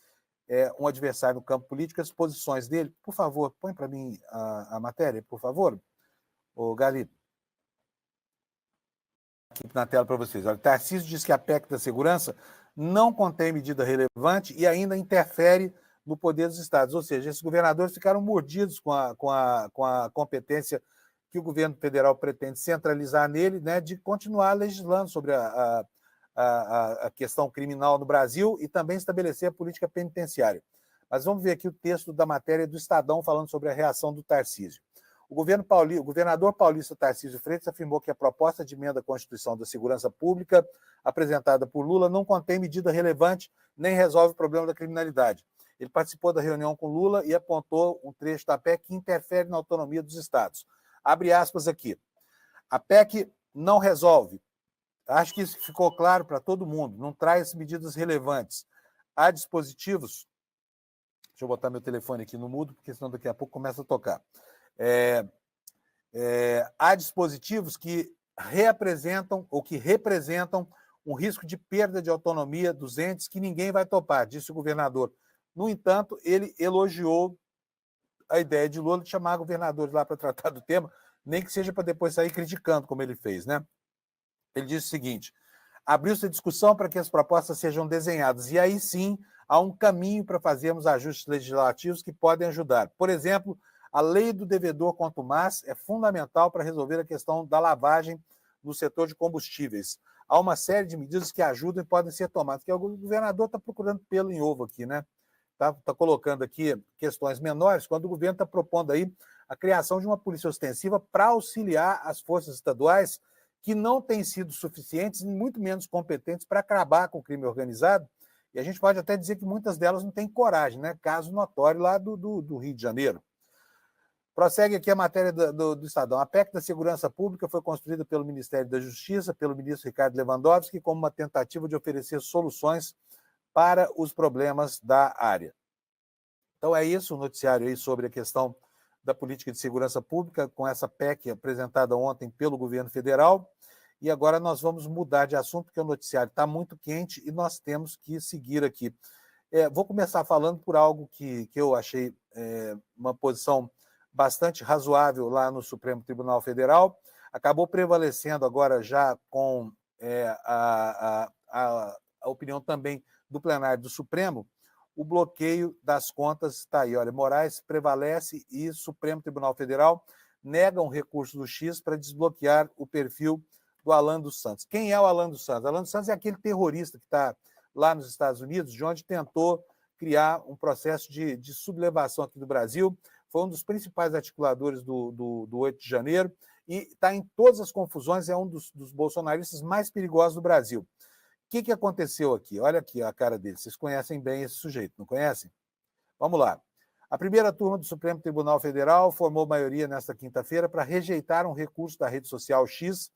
A: é um adversário no campo político, as posições dele. Por favor, põe para mim a matéria, por favor, o Gali. Aqui na tela para vocês. Olha, Tarcísio diz que a PEC da segurança não contém medida relevante e ainda interfere no poder dos estados. Ou seja, esses governadores ficaram mordidos com a competência que o governo federal pretende centralizar nele, né, de continuar legislando sobre a questão criminal no Brasil e também estabelecer a política penitenciária. Mas vamos ver aqui o texto da matéria do Estadão falando sobre a reação do Tarcísio. O governador paulista Tarcísio Freitas afirmou que a proposta de emenda à Constituição da Segurança Pública apresentada por Lula não contém medida relevante nem resolve o problema da criminalidade. Ele participou da reunião com Lula e apontou um trecho da PEC que interfere na autonomia dos estados. Abre aspas aqui. A PEC não resolve. Acho que isso ficou claro para todo mundo. Não traz medidas relevantes. Há dispositivos... Deixa eu botar meu telefone aqui no mudo, porque senão daqui a pouco começa a tocar. Há dispositivos que representam um risco de perda de autonomia dos entes que ninguém vai topar, disse o governador. No entanto, ele elogiou a ideia de Lula de chamar governadores lá para tratar do tema, nem que seja para depois sair criticando, como ele fez, né? Ele disse o seguinte: abriu-se a discussão para que as propostas sejam desenhadas, e aí sim há um caminho para fazermos ajustes legislativos que podem ajudar. Por exemplo, a lei do devedor contumaz é fundamental para resolver a questão da lavagem no setor de combustíveis. Há uma série de medidas que ajudam e podem ser tomadas, porque o governador está procurando pelo em ovo aqui, né? Está colocando aqui questões menores, quando o governo está propondo aí a criação de uma polícia ostensiva para auxiliar as forças estaduais que não têm sido suficientes e muito menos competentes para acabar com o crime organizado. E a gente pode até dizer que muitas delas não têm coragem, né? Caso notório lá do Rio de Janeiro. Prossegue aqui a matéria do Estadão. A PEC da Segurança Pública foi construída pelo Ministério da Justiça, pelo ministro Ricardo Lewandowski, como uma tentativa de oferecer soluções para os problemas da área. Então é isso, o noticiário aí sobre a questão da política de segurança pública, com essa PEC apresentada ontem pelo governo federal. E agora nós vamos mudar de assunto, porque o noticiário está muito quente e nós temos que seguir aqui. Vou começar falando por algo que eu achei uma posição bastante razoável lá no Supremo Tribunal Federal. Acabou prevalecendo agora já com a opinião também do plenário do Supremo, o bloqueio das contas está aí. Olha, Moraes prevalece e Supremo Tribunal Federal nega um recurso do X para desbloquear o perfil do Alan dos Santos. Quem é o Alan dos Santos? Alan dos Santos é aquele terrorista que está lá nos Estados Unidos, de onde tentou criar um processo de sublevação aqui do Brasil, foi um dos principais articuladores do 8 de janeiro e está em todas as confusões, é um dos bolsonaristas mais perigosos do Brasil. O que aconteceu aqui? Olha aqui a cara dele. Vocês conhecem bem esse sujeito, não conhecem? Vamos lá. A primeira turma do Supremo Tribunal Federal formou maioria nesta quinta-feira para rejeitar um recurso da rede social X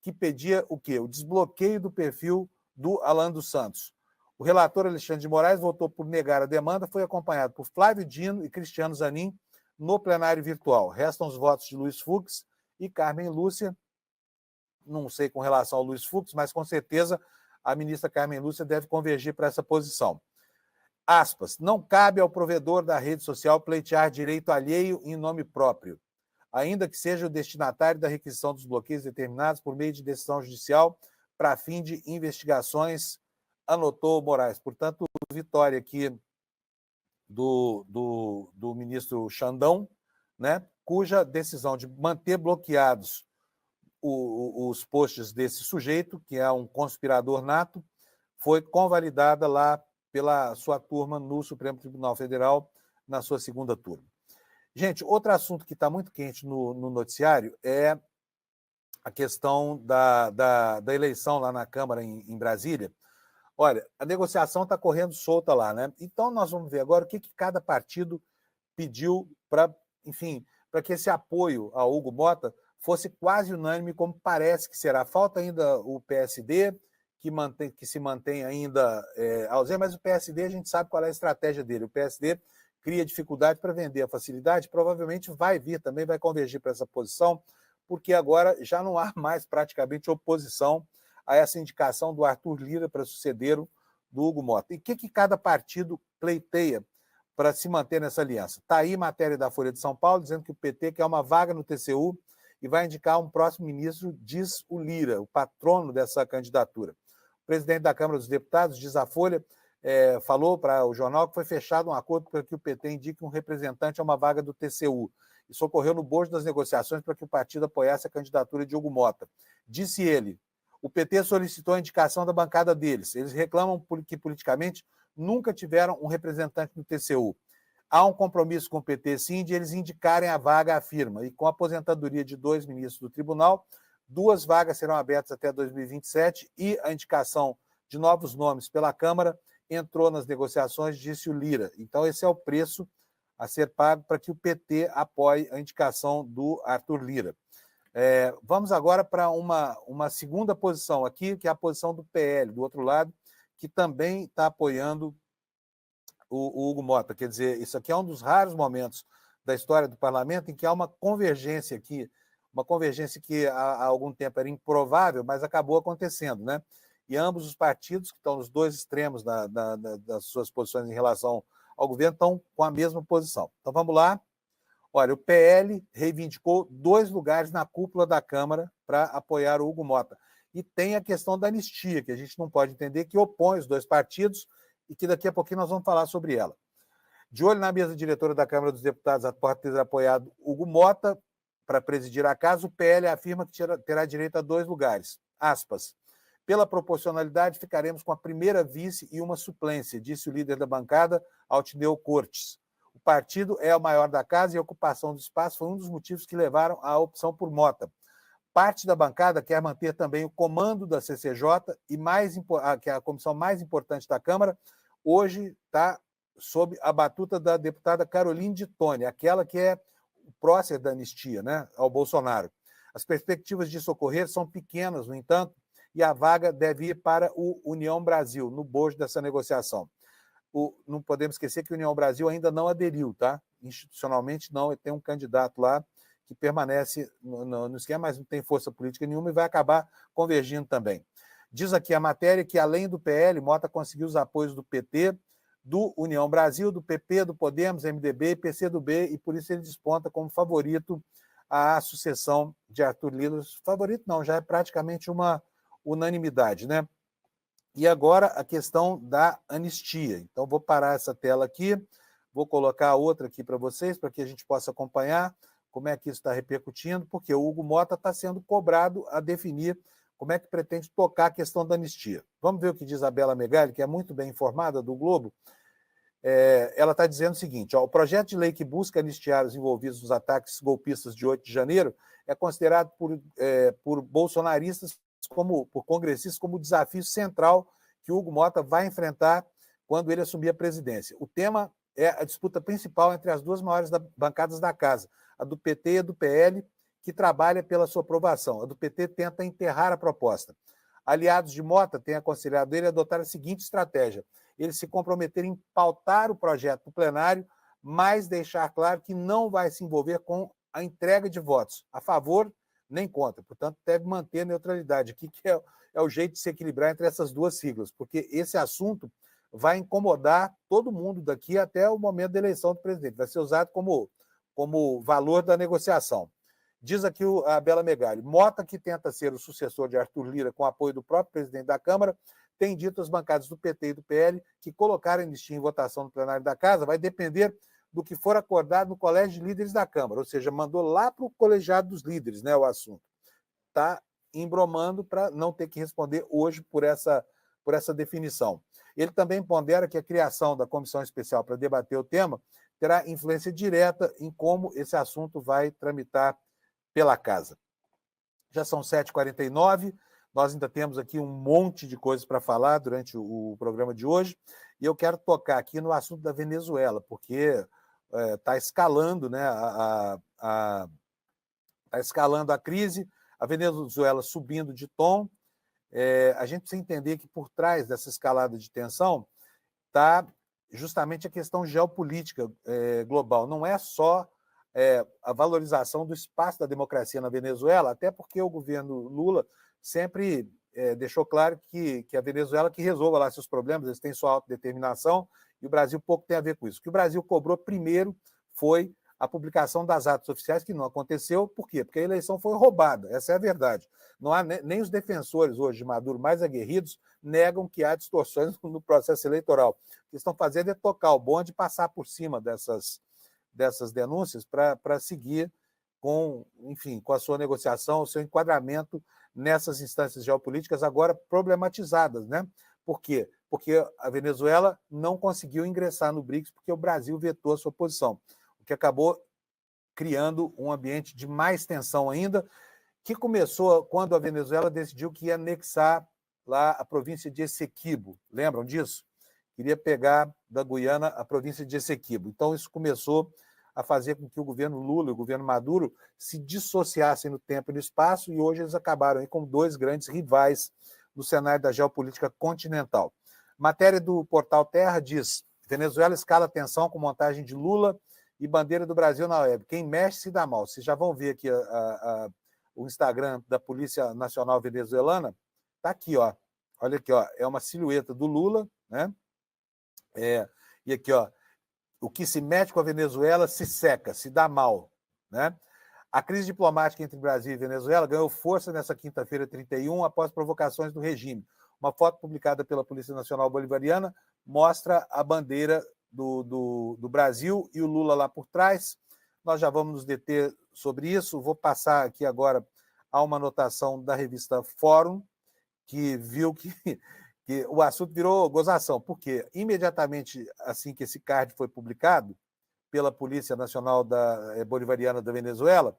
A: que pedia o quê? O desbloqueio do perfil do Alan dos Santos. O relator Alexandre de Moraes votou por negar a demanda, foi acompanhado por Flávio Dino e Cristiano Zanin no plenário virtual. Restam os votos de Luiz Fux e Carmen Lúcia. Não sei com relação ao Luiz Fux, mas com certeza a ministra Carmen Lúcia deve convergir para essa posição. Aspas, não cabe ao provedor da rede social pleitear direito alheio em nome próprio, ainda que seja o destinatário da requisição dos bloqueios determinados por meio de decisão judicial para fim de investigações, anotou Moraes. Portanto, vitória aqui do ministro Xandão, né, cuja decisão de manter bloqueados os posts desse sujeito, que é um conspirador nato, foi convalidada lá pela sua turma no Supremo Tribunal Federal, na sua segunda turma. Gente, outro assunto que está muito quente no noticiário é a questão da eleição lá na Câmara em Brasília. Olha, a negociação está correndo solta lá, né? Então, nós vamos ver agora o que cada partido pediu para, enfim, para que esse apoio a Hugo Mota fosse quase unânime, como parece que será. Falta ainda o PSD, que se mantém ainda ausente, mas o PSD a gente sabe qual é a estratégia dele. O PSD cria dificuldade para vender a facilidade, provavelmente vai vir também, vai convergir para essa posição, porque agora já não há mais praticamente oposição a essa indicação do Arthur Lira para suceder do Hugo Mota. E o que cada partido pleiteia para se manter nessa aliança? Está aí matéria da Folha de São Paulo, dizendo que o PT quer uma vaga no TCU e vai indicar um próximo ministro, diz o Lira, o patrono dessa candidatura. O presidente da Câmara dos Deputados, diz a Folha, falou para o jornal que foi fechado um acordo para que o PT indique um representante a uma vaga do TCU. Isso ocorreu no bojo das negociações para que o partido apoiasse a candidatura de Hugo Mota. Disse ele, o PT solicitou a indicação da bancada deles. Eles reclamam que politicamente nunca tiveram um representante no TCU. Há um compromisso com o PT, sim, de eles indicarem a vaga, afirma. E com a aposentadoria de 2 ministros do tribunal, 2 vagas serão abertas até 2027 e a indicação de novos nomes pela Câmara entrou nas negociações, disse o Lira. Então, esse é o preço a ser pago para que o PT apoie a indicação do Arthur Lira. Vamos agora para uma segunda posição aqui, que é a posição do PL, do outro lado, que também está apoiando o Hugo Mota. Quer dizer, isso aqui é um dos raros momentos da história do parlamento em que há uma convergência aqui, uma convergência que há algum tempo era improvável, mas acabou acontecendo, né? E ambos os partidos, que estão nos dois extremos das suas posições em relação ao governo, estão com a mesma posição. Então, vamos lá. Olha, o PL reivindicou 2 lugares na cúpula da Câmara para apoiar o Hugo Mota. E tem a questão da anistia, que a gente não pode entender, que opõe os 2 partidos e que daqui a pouquinho nós vamos falar sobre ela. De olho na mesa diretora da Câmara dos Deputados, após ter apoiado Hugo Mota para presidir a casa, o PL afirma que terá direito a 2 lugares. Aspas. Pela proporcionalidade, ficaremos com a primeira vice e uma suplência, disse o líder da bancada, Altineu Cortes. O partido é o maior da casa e a ocupação do espaço foi um dos motivos que levaram à opção por Mota. Parte da bancada quer manter também o comando da CCJ e que é a comissão mais importante da Câmara, hoje está sob a batuta da deputada Caroline de Tone, aquela que é o prócer da anistia, né, ao Bolsonaro. As perspectivas disso ocorrer são pequenas, no entanto, e a vaga deve ir para o União Brasil, no bojo dessa negociação. Não podemos esquecer que o União Brasil ainda não aderiu, tá? Institucionalmente não, tem um candidato lá que permanece no esquema, mas não tem força política nenhuma e vai acabar convergindo também. Diz aqui a matéria que, além do PL, Mota conseguiu os apoios do PT, do União Brasil, do PP, do Podemos, MDB e PCdoB, e por isso ele desponta como favorito à sucessão de Arthur Lira. Favorito não, já é praticamente uma unanimidade, né? E agora a questão da anistia. Então, vou parar essa tela aqui, vou colocar outra aqui para vocês, para que a gente possa acompanhar como é que isso está repercutindo, porque o Hugo Mota está sendo cobrado a definir como é que pretende tocar a questão da anistia. Vamos ver o que diz a Bela Megali, que é muito bem informada do Globo. Ela está dizendo o seguinte: o projeto de lei que busca anistiar os envolvidos nos ataques golpistas de 8 de janeiro é considerado por bolsonaristas, por congressistas, como o desafio central que o Hugo Mota vai enfrentar quando ele assumir a presidência. O tema é a disputa principal entre as duas maiores bancadas da casa, a do PT e a do PL, que trabalha pela sua aprovação. A do PT tenta enterrar a proposta. Aliados de Mota têm aconselhado ele a adotar a seguinte estratégia: ele se comprometer em pautar o projeto no plenário, mas deixar claro que não vai se envolver com a entrega de votos, a favor nem contra. Portanto, deve manter a neutralidade aqui, que é o jeito de se equilibrar entre essas duas siglas, porque esse assunto vai incomodar todo mundo daqui até o momento da eleição do presidente. Vai ser usado como valor da negociação. Diz aqui a Bela Megali: Mota, que tenta ser o sucessor de Arthur Lira com apoio do próprio presidente da Câmara, tem dito às bancadas do PT e do PL que colocar a anistia em votação no plenário da Casa vai depender do que for acordado no Colégio de Líderes da Câmara, ou seja, mandou lá para o colegiado dos líderes, né, o assunto. Está embromando para não ter que responder hoje por essa definição. Ele também pondera que a criação da comissão especial para debater o tema terá influência direta em como esse assunto vai tramitar pela Casa. Já são 7h49, nós ainda temos aqui um monte de coisas para falar durante o programa de hoje, e eu quero tocar aqui no assunto da Venezuela, porque está escalando, né, está escalando a crise, a Venezuela subindo de tom. A gente precisa entender que por trás dessa escalada de tensão está justamente a questão geopolítica global. Não é só a valorização do espaço da democracia na Venezuela, até porque o governo Lula sempre deixou claro que a Venezuela que resolva lá seus problemas, eles têm sua autodeterminação, e o Brasil pouco tem a ver com isso. O que o Brasil cobrou primeiro foi a publicação das atas oficiais, que não aconteceu. Por quê? Porque a eleição foi roubada, essa é a verdade. Não há nem os defensores hoje de Maduro mais aguerridos negam que há distorções no processo eleitoral. O que estão fazendo é tocar o bonde e passar por cima dessas denúncias para seguir com a sua negociação, o seu enquadramento nessas instâncias geopolíticas agora problematizadas, né? Por quê? Porque a Venezuela não conseguiu ingressar no BRICS porque o Brasil vetou a sua posição, o que acabou criando um ambiente de mais tensão ainda, que começou quando a Venezuela decidiu que ia anexar lá a província de Essequibo. Lembram disso? Queria pegar da Guiana a província de Essequibo. Então, isso começou a fazer com que o governo Lula e o governo Maduro se dissociassem no tempo e no espaço, e hoje eles acabaram aí com dois grandes rivais no cenário da geopolítica continental. Matéria do portal Terra diz: Venezuela escala tensão com montagem de Lula e bandeira do Brasil na web. Quem mexe se dá mal. Vocês já vão ver aqui o Instagram da Polícia Nacional Venezuelana. Está aqui, ó. Olha aqui, ó. É uma silhueta do Lula, né? E aqui, ó. O que se mete com a Venezuela se seca, se dá mal, né? A crise diplomática entre Brasil e Venezuela ganhou força nessa quinta-feira, 31, após provocações do regime. Uma foto publicada pela Polícia Nacional Bolivariana mostra a bandeira do Brasil e o Lula lá por trás. Nós já vamos nos deter sobre isso. Vou passar aqui agora a uma anotação da revista Fórum, que viu que o assunto virou gozação. Por quê? Imediatamente assim que esse card foi publicado pela Polícia Nacional Bolivariana da Venezuela,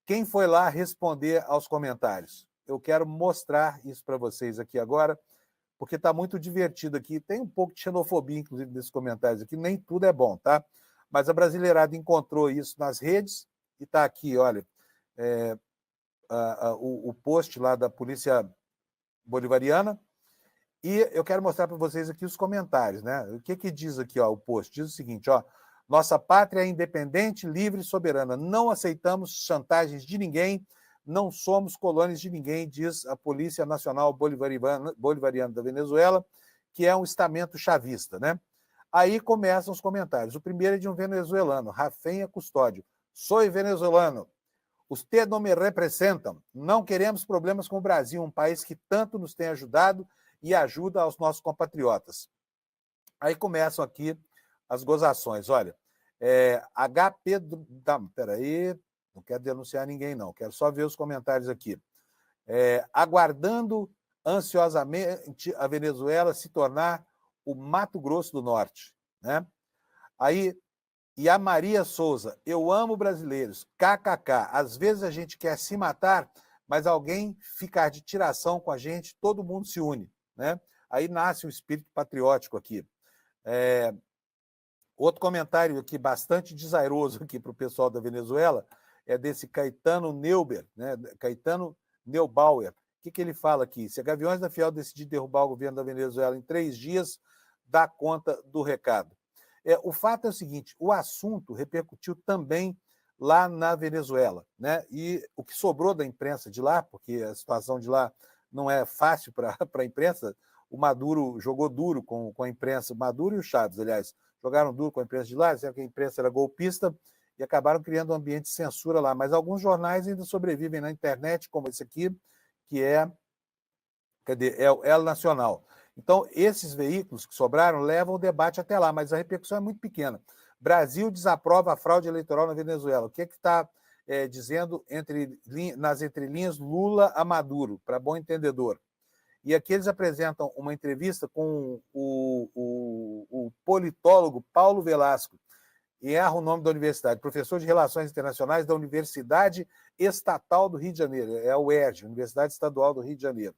A: quem foi lá responder aos comentários? Eu quero mostrar isso para vocês aqui agora, porque está muito divertido aqui. Tem um pouco de xenofobia, inclusive, nesses comentários aqui. Nem tudo é bom, tá? Mas a brasileirada encontrou isso nas redes e está aqui, olha, o post lá da Polícia Bolivariana. E eu quero mostrar para vocês aqui os comentários, né? O que diz aqui, ó, o post? Diz o seguinte, ó: Nossa pátria é independente, livre e soberana. Não aceitamos chantagens de ninguém, não somos colônias de ninguém, diz a Polícia Nacional Bolivariana da Venezuela, que é um estamento chavista, né? Aí começam os comentários. O primeiro é de um venezuelano, Rafenha Custódio. Sou venezuelano. Ustedes não me representam. Não queremos problemas com o Brasil, um país que tanto nos tem ajudado e ajuda aos nossos compatriotas. Aí começam aqui as gozações. Olha, HP... Peraí, não quero denunciar ninguém, não. Quero só ver os comentários aqui. Aguardando ansiosamente a Venezuela se tornar o Mato Grosso do Norte, né? Aí, e a Maria Souza, eu amo brasileiros, kkk, às vezes a gente quer se matar, mas alguém ficar de tiração com a gente, todo mundo se une, né? Aí nasce um espírito patriótico aqui. Outro comentário aqui, bastante desairoso aqui para o pessoal da Venezuela, é desse Caetano Neuber, né? Caetano Neubauer. O que ele fala aqui? Se a Gaviões da Fiel decidir derrubar o governo da Venezuela em 3 dias, dá conta do recado. O fato é o seguinte, o assunto repercutiu também lá na Venezuela, né? E o que sobrou da imprensa de lá, porque a situação de lá não é fácil para a imprensa, o Maduro jogou duro com a imprensa, o Maduro e o Chávez, aliás, jogaram duro com a imprensa de lá, dizendo que a imprensa era golpista e acabaram criando um ambiente de censura lá. Mas alguns jornais ainda sobrevivem na internet, como esse aqui, que é o El Nacional. Então, esses veículos que sobraram levam o debate até lá, mas a repercussão é muito pequena. Brasil desaprova a fraude eleitoral na Venezuela. O que está dizendo nas entrelinhas Lula a Maduro, para bom entendedor? E aqui eles apresentam uma entrevista com o politólogo Paulo Velasco, e erra o nome da universidade, professor de Relações Internacionais da Universidade Estatal do Rio de Janeiro, é a UERJ, Universidade Estadual do Rio de Janeiro.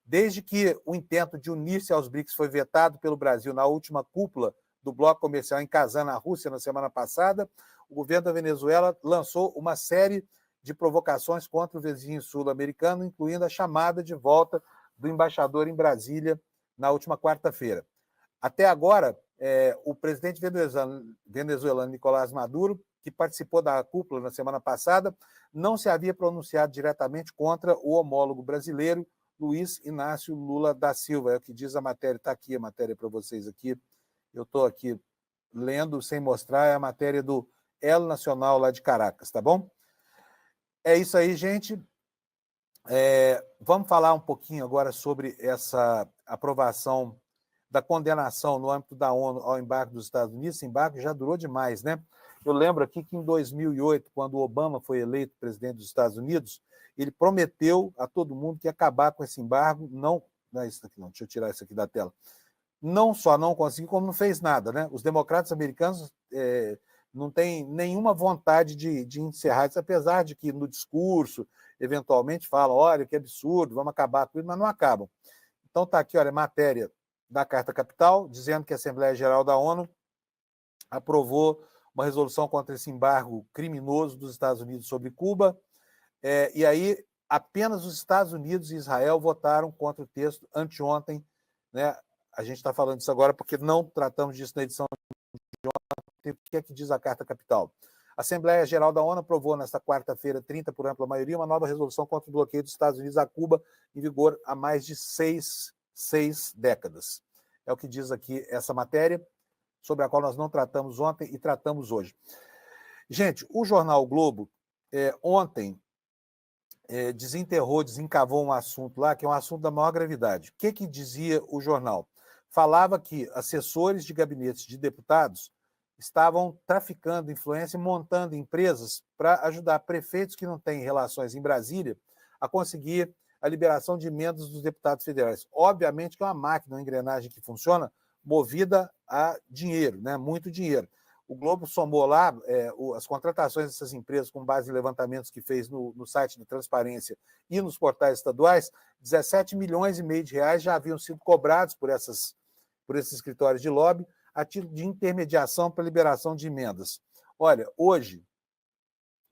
A: Desde que o intento de unir-se aos BRICS foi vetado pelo Brasil na última cúpula do bloco comercial em Kazan, na Rússia, na semana passada, o governo da Venezuela lançou uma série de provocações contra o vizinho sul-americano, incluindo a chamada de volta do embaixador em Brasília na última quarta-feira. Até agora, o presidente venezuelano Nicolás Maduro, que participou da cúpula na semana passada, não se havia pronunciado diretamente contra o homólogo brasileiro, Luiz Inácio Lula da Silva. É o que diz a matéria, está aqui a matéria para vocês aqui. Eu estou aqui lendo sem mostrar, é a matéria do El Nacional lá de Caracas, tá bom? É isso aí, gente. Vamos falar um pouquinho agora sobre essa aprovação da condenação no âmbito da ONU ao embargo dos Estados Unidos. Esse embargo já durou demais, né? Eu lembro aqui que em 2008, quando o Obama foi eleito presidente dos Estados Unidos, ele prometeu a todo mundo que ia acabar com esse embargo. Não é isso aqui, não. Deixa eu tirar isso aqui da tela. Não só não conseguiu, como não fez nada, né? Os democratas americanos não têm nenhuma vontade de encerrar isso, apesar de que no discurso, eventualmente, falam, olha, que absurdo, vamos acabar com isso, mas não acabam. Então está aqui, olha, matéria da Carta Capital, dizendo que a Assembleia Geral da ONU aprovou uma resolução contra esse embargo criminoso dos Estados Unidos sobre Cuba, e aí apenas os Estados Unidos e Israel votaram contra o texto anteontem, né? A gente está falando disso agora porque não tratamos disso na edição de ontem. O que é que diz a Carta Capital? A Assembleia Geral da ONU aprovou nesta quarta-feira, 30 por ampla maioria, uma nova resolução contra o bloqueio dos Estados Unidos a Cuba, em vigor há mais de seis décadas. É o que diz aqui essa matéria, sobre a qual nós não tratamos ontem e tratamos hoje. Gente, o jornal o Globo, ontem, desencavou um assunto lá, que é um assunto da maior gravidade. O que dizia o jornal? Falava que assessores de gabinetes de deputados estavam traficando influência e montando empresas para ajudar prefeitos que não têm relações em Brasília a conseguir a liberação de emendas dos deputados federais. Obviamente que é uma máquina, uma engrenagem que funciona movida a dinheiro, né? Muito dinheiro. O Globo somou lá as contratações dessas empresas com base em levantamentos que fez no site da Transparência e nos portais estaduais, 17 milhões e meio de reais já haviam sido cobrados por esses escritórios de lobby a título de intermediação para liberação de emendas. Olha, hoje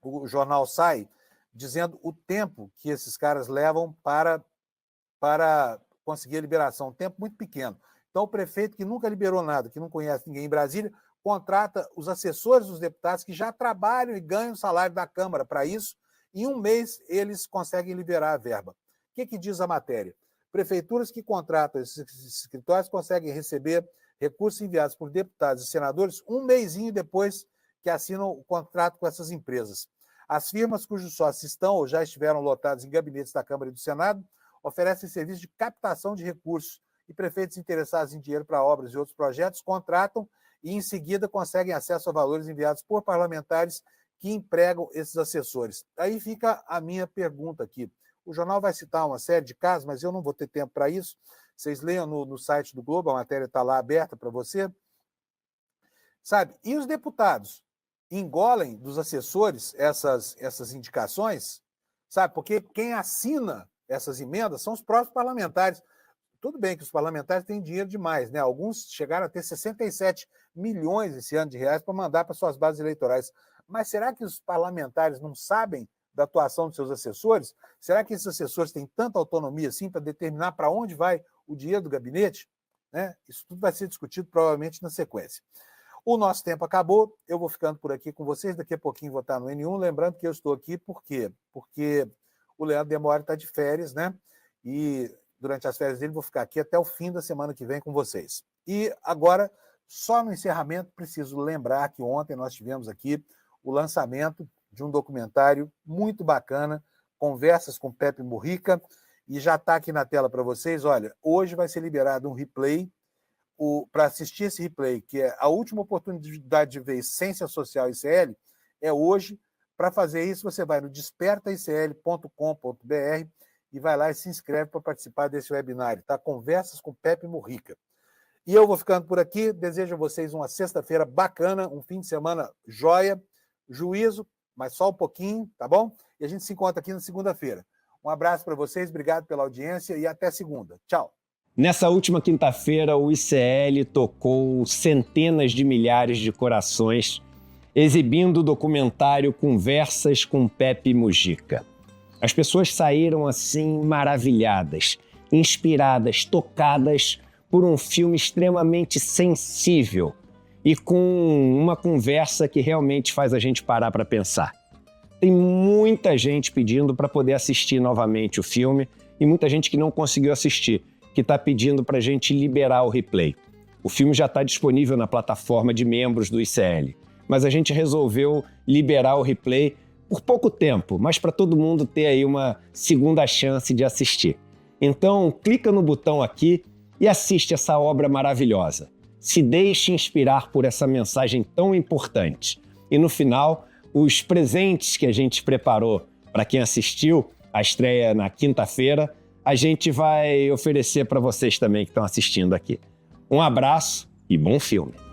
A: o jornal sai dizendo o tempo que esses caras levam para conseguir a liberação, um tempo muito pequeno. Então, o prefeito que nunca liberou nada, que não conhece ninguém em Brasília, contrata os assessores dos deputados que já trabalham e ganham o salário da Câmara para isso. Em um mês, eles conseguem liberar a verba. O que diz a matéria? Prefeituras que contratam esses escritórios conseguem receber recursos enviados por deputados e senadores um mesinho depois que assinam o contrato com essas empresas. As firmas cujos sócios estão ou já estiveram lotados em gabinetes da Câmara e do Senado oferecem serviço de captação de recursos e prefeitos interessados em dinheiro para obras e outros projetos contratam e, em seguida, conseguem acesso a valores enviados por parlamentares que empregam esses assessores. Aí fica a minha pergunta aqui. O jornal vai citar uma série de casos, mas eu não vou ter tempo para isso. Vocês leiam no site do Globo, a matéria está lá aberta para você. Sabe? E os deputados engolem dos assessores essas indicações, sabe? Porque quem assina essas emendas são os próprios parlamentares. Tudo bem que os parlamentares têm dinheiro demais, né? Alguns chegaram a ter 67 milhões esse ano de reais para mandar para suas bases eleitorais. Mas será que os parlamentares não sabem da atuação dos seus assessores? Será que esses assessores têm tanta autonomia assim para determinar para onde vai o dinheiro do gabinete? Né? Isso tudo vai ser discutido provavelmente na sequência. O nosso tempo acabou, eu vou ficando por aqui com vocês, daqui a pouquinho vou estar no N1, lembrando que eu estou aqui por quê? Porque o Leandro Demore está de férias, né? E durante as férias dele vou ficar aqui até o fim da semana que vem com vocês. E agora, só no encerramento, preciso lembrar que ontem nós tivemos aqui o lançamento de um documentário muito bacana, Conversas com Pepe Mujica, e já está aqui na tela para vocês. Olha, hoje vai ser liberado um replay, para assistir esse replay, que é a última oportunidade de ver Essência Social ICL, é hoje. Para fazer isso, você vai no despertaicl.com.br e vai lá e se inscreve para participar desse webinário, tá? Conversas com Pepe Mujica. E eu vou ficando por aqui, desejo a vocês uma sexta-feira bacana, um fim de semana joia, juízo, mas só um pouquinho, tá bom? E a gente se encontra aqui na segunda-feira. Um abraço para vocês, obrigado pela audiência e até segunda. Tchau.
D: Nessa última quinta-feira, o ICL tocou centenas de milhares de corações, exibindo o documentário Conversas com Pepe Mujica. As pessoas saíram assim maravilhadas, inspiradas, tocadas por um filme extremamente sensível e com uma conversa que realmente faz a gente parar para pensar. Tem muita gente pedindo para poder assistir novamente o filme e muita gente que não conseguiu assistir, que está pedindo para a gente liberar o replay. O filme já está disponível na plataforma de membros do ICL, mas a gente resolveu liberar o replay por pouco tempo, mas para todo mundo ter aí uma segunda chance de assistir. Então, clica no botão aqui e assiste essa obra maravilhosa. Se deixe inspirar por essa mensagem tão importante. E no final, os presentes que a gente preparou para quem assistiu a estreia na quinta-feira, a gente vai oferecer para vocês também que estão assistindo aqui. Um abraço e bom filme!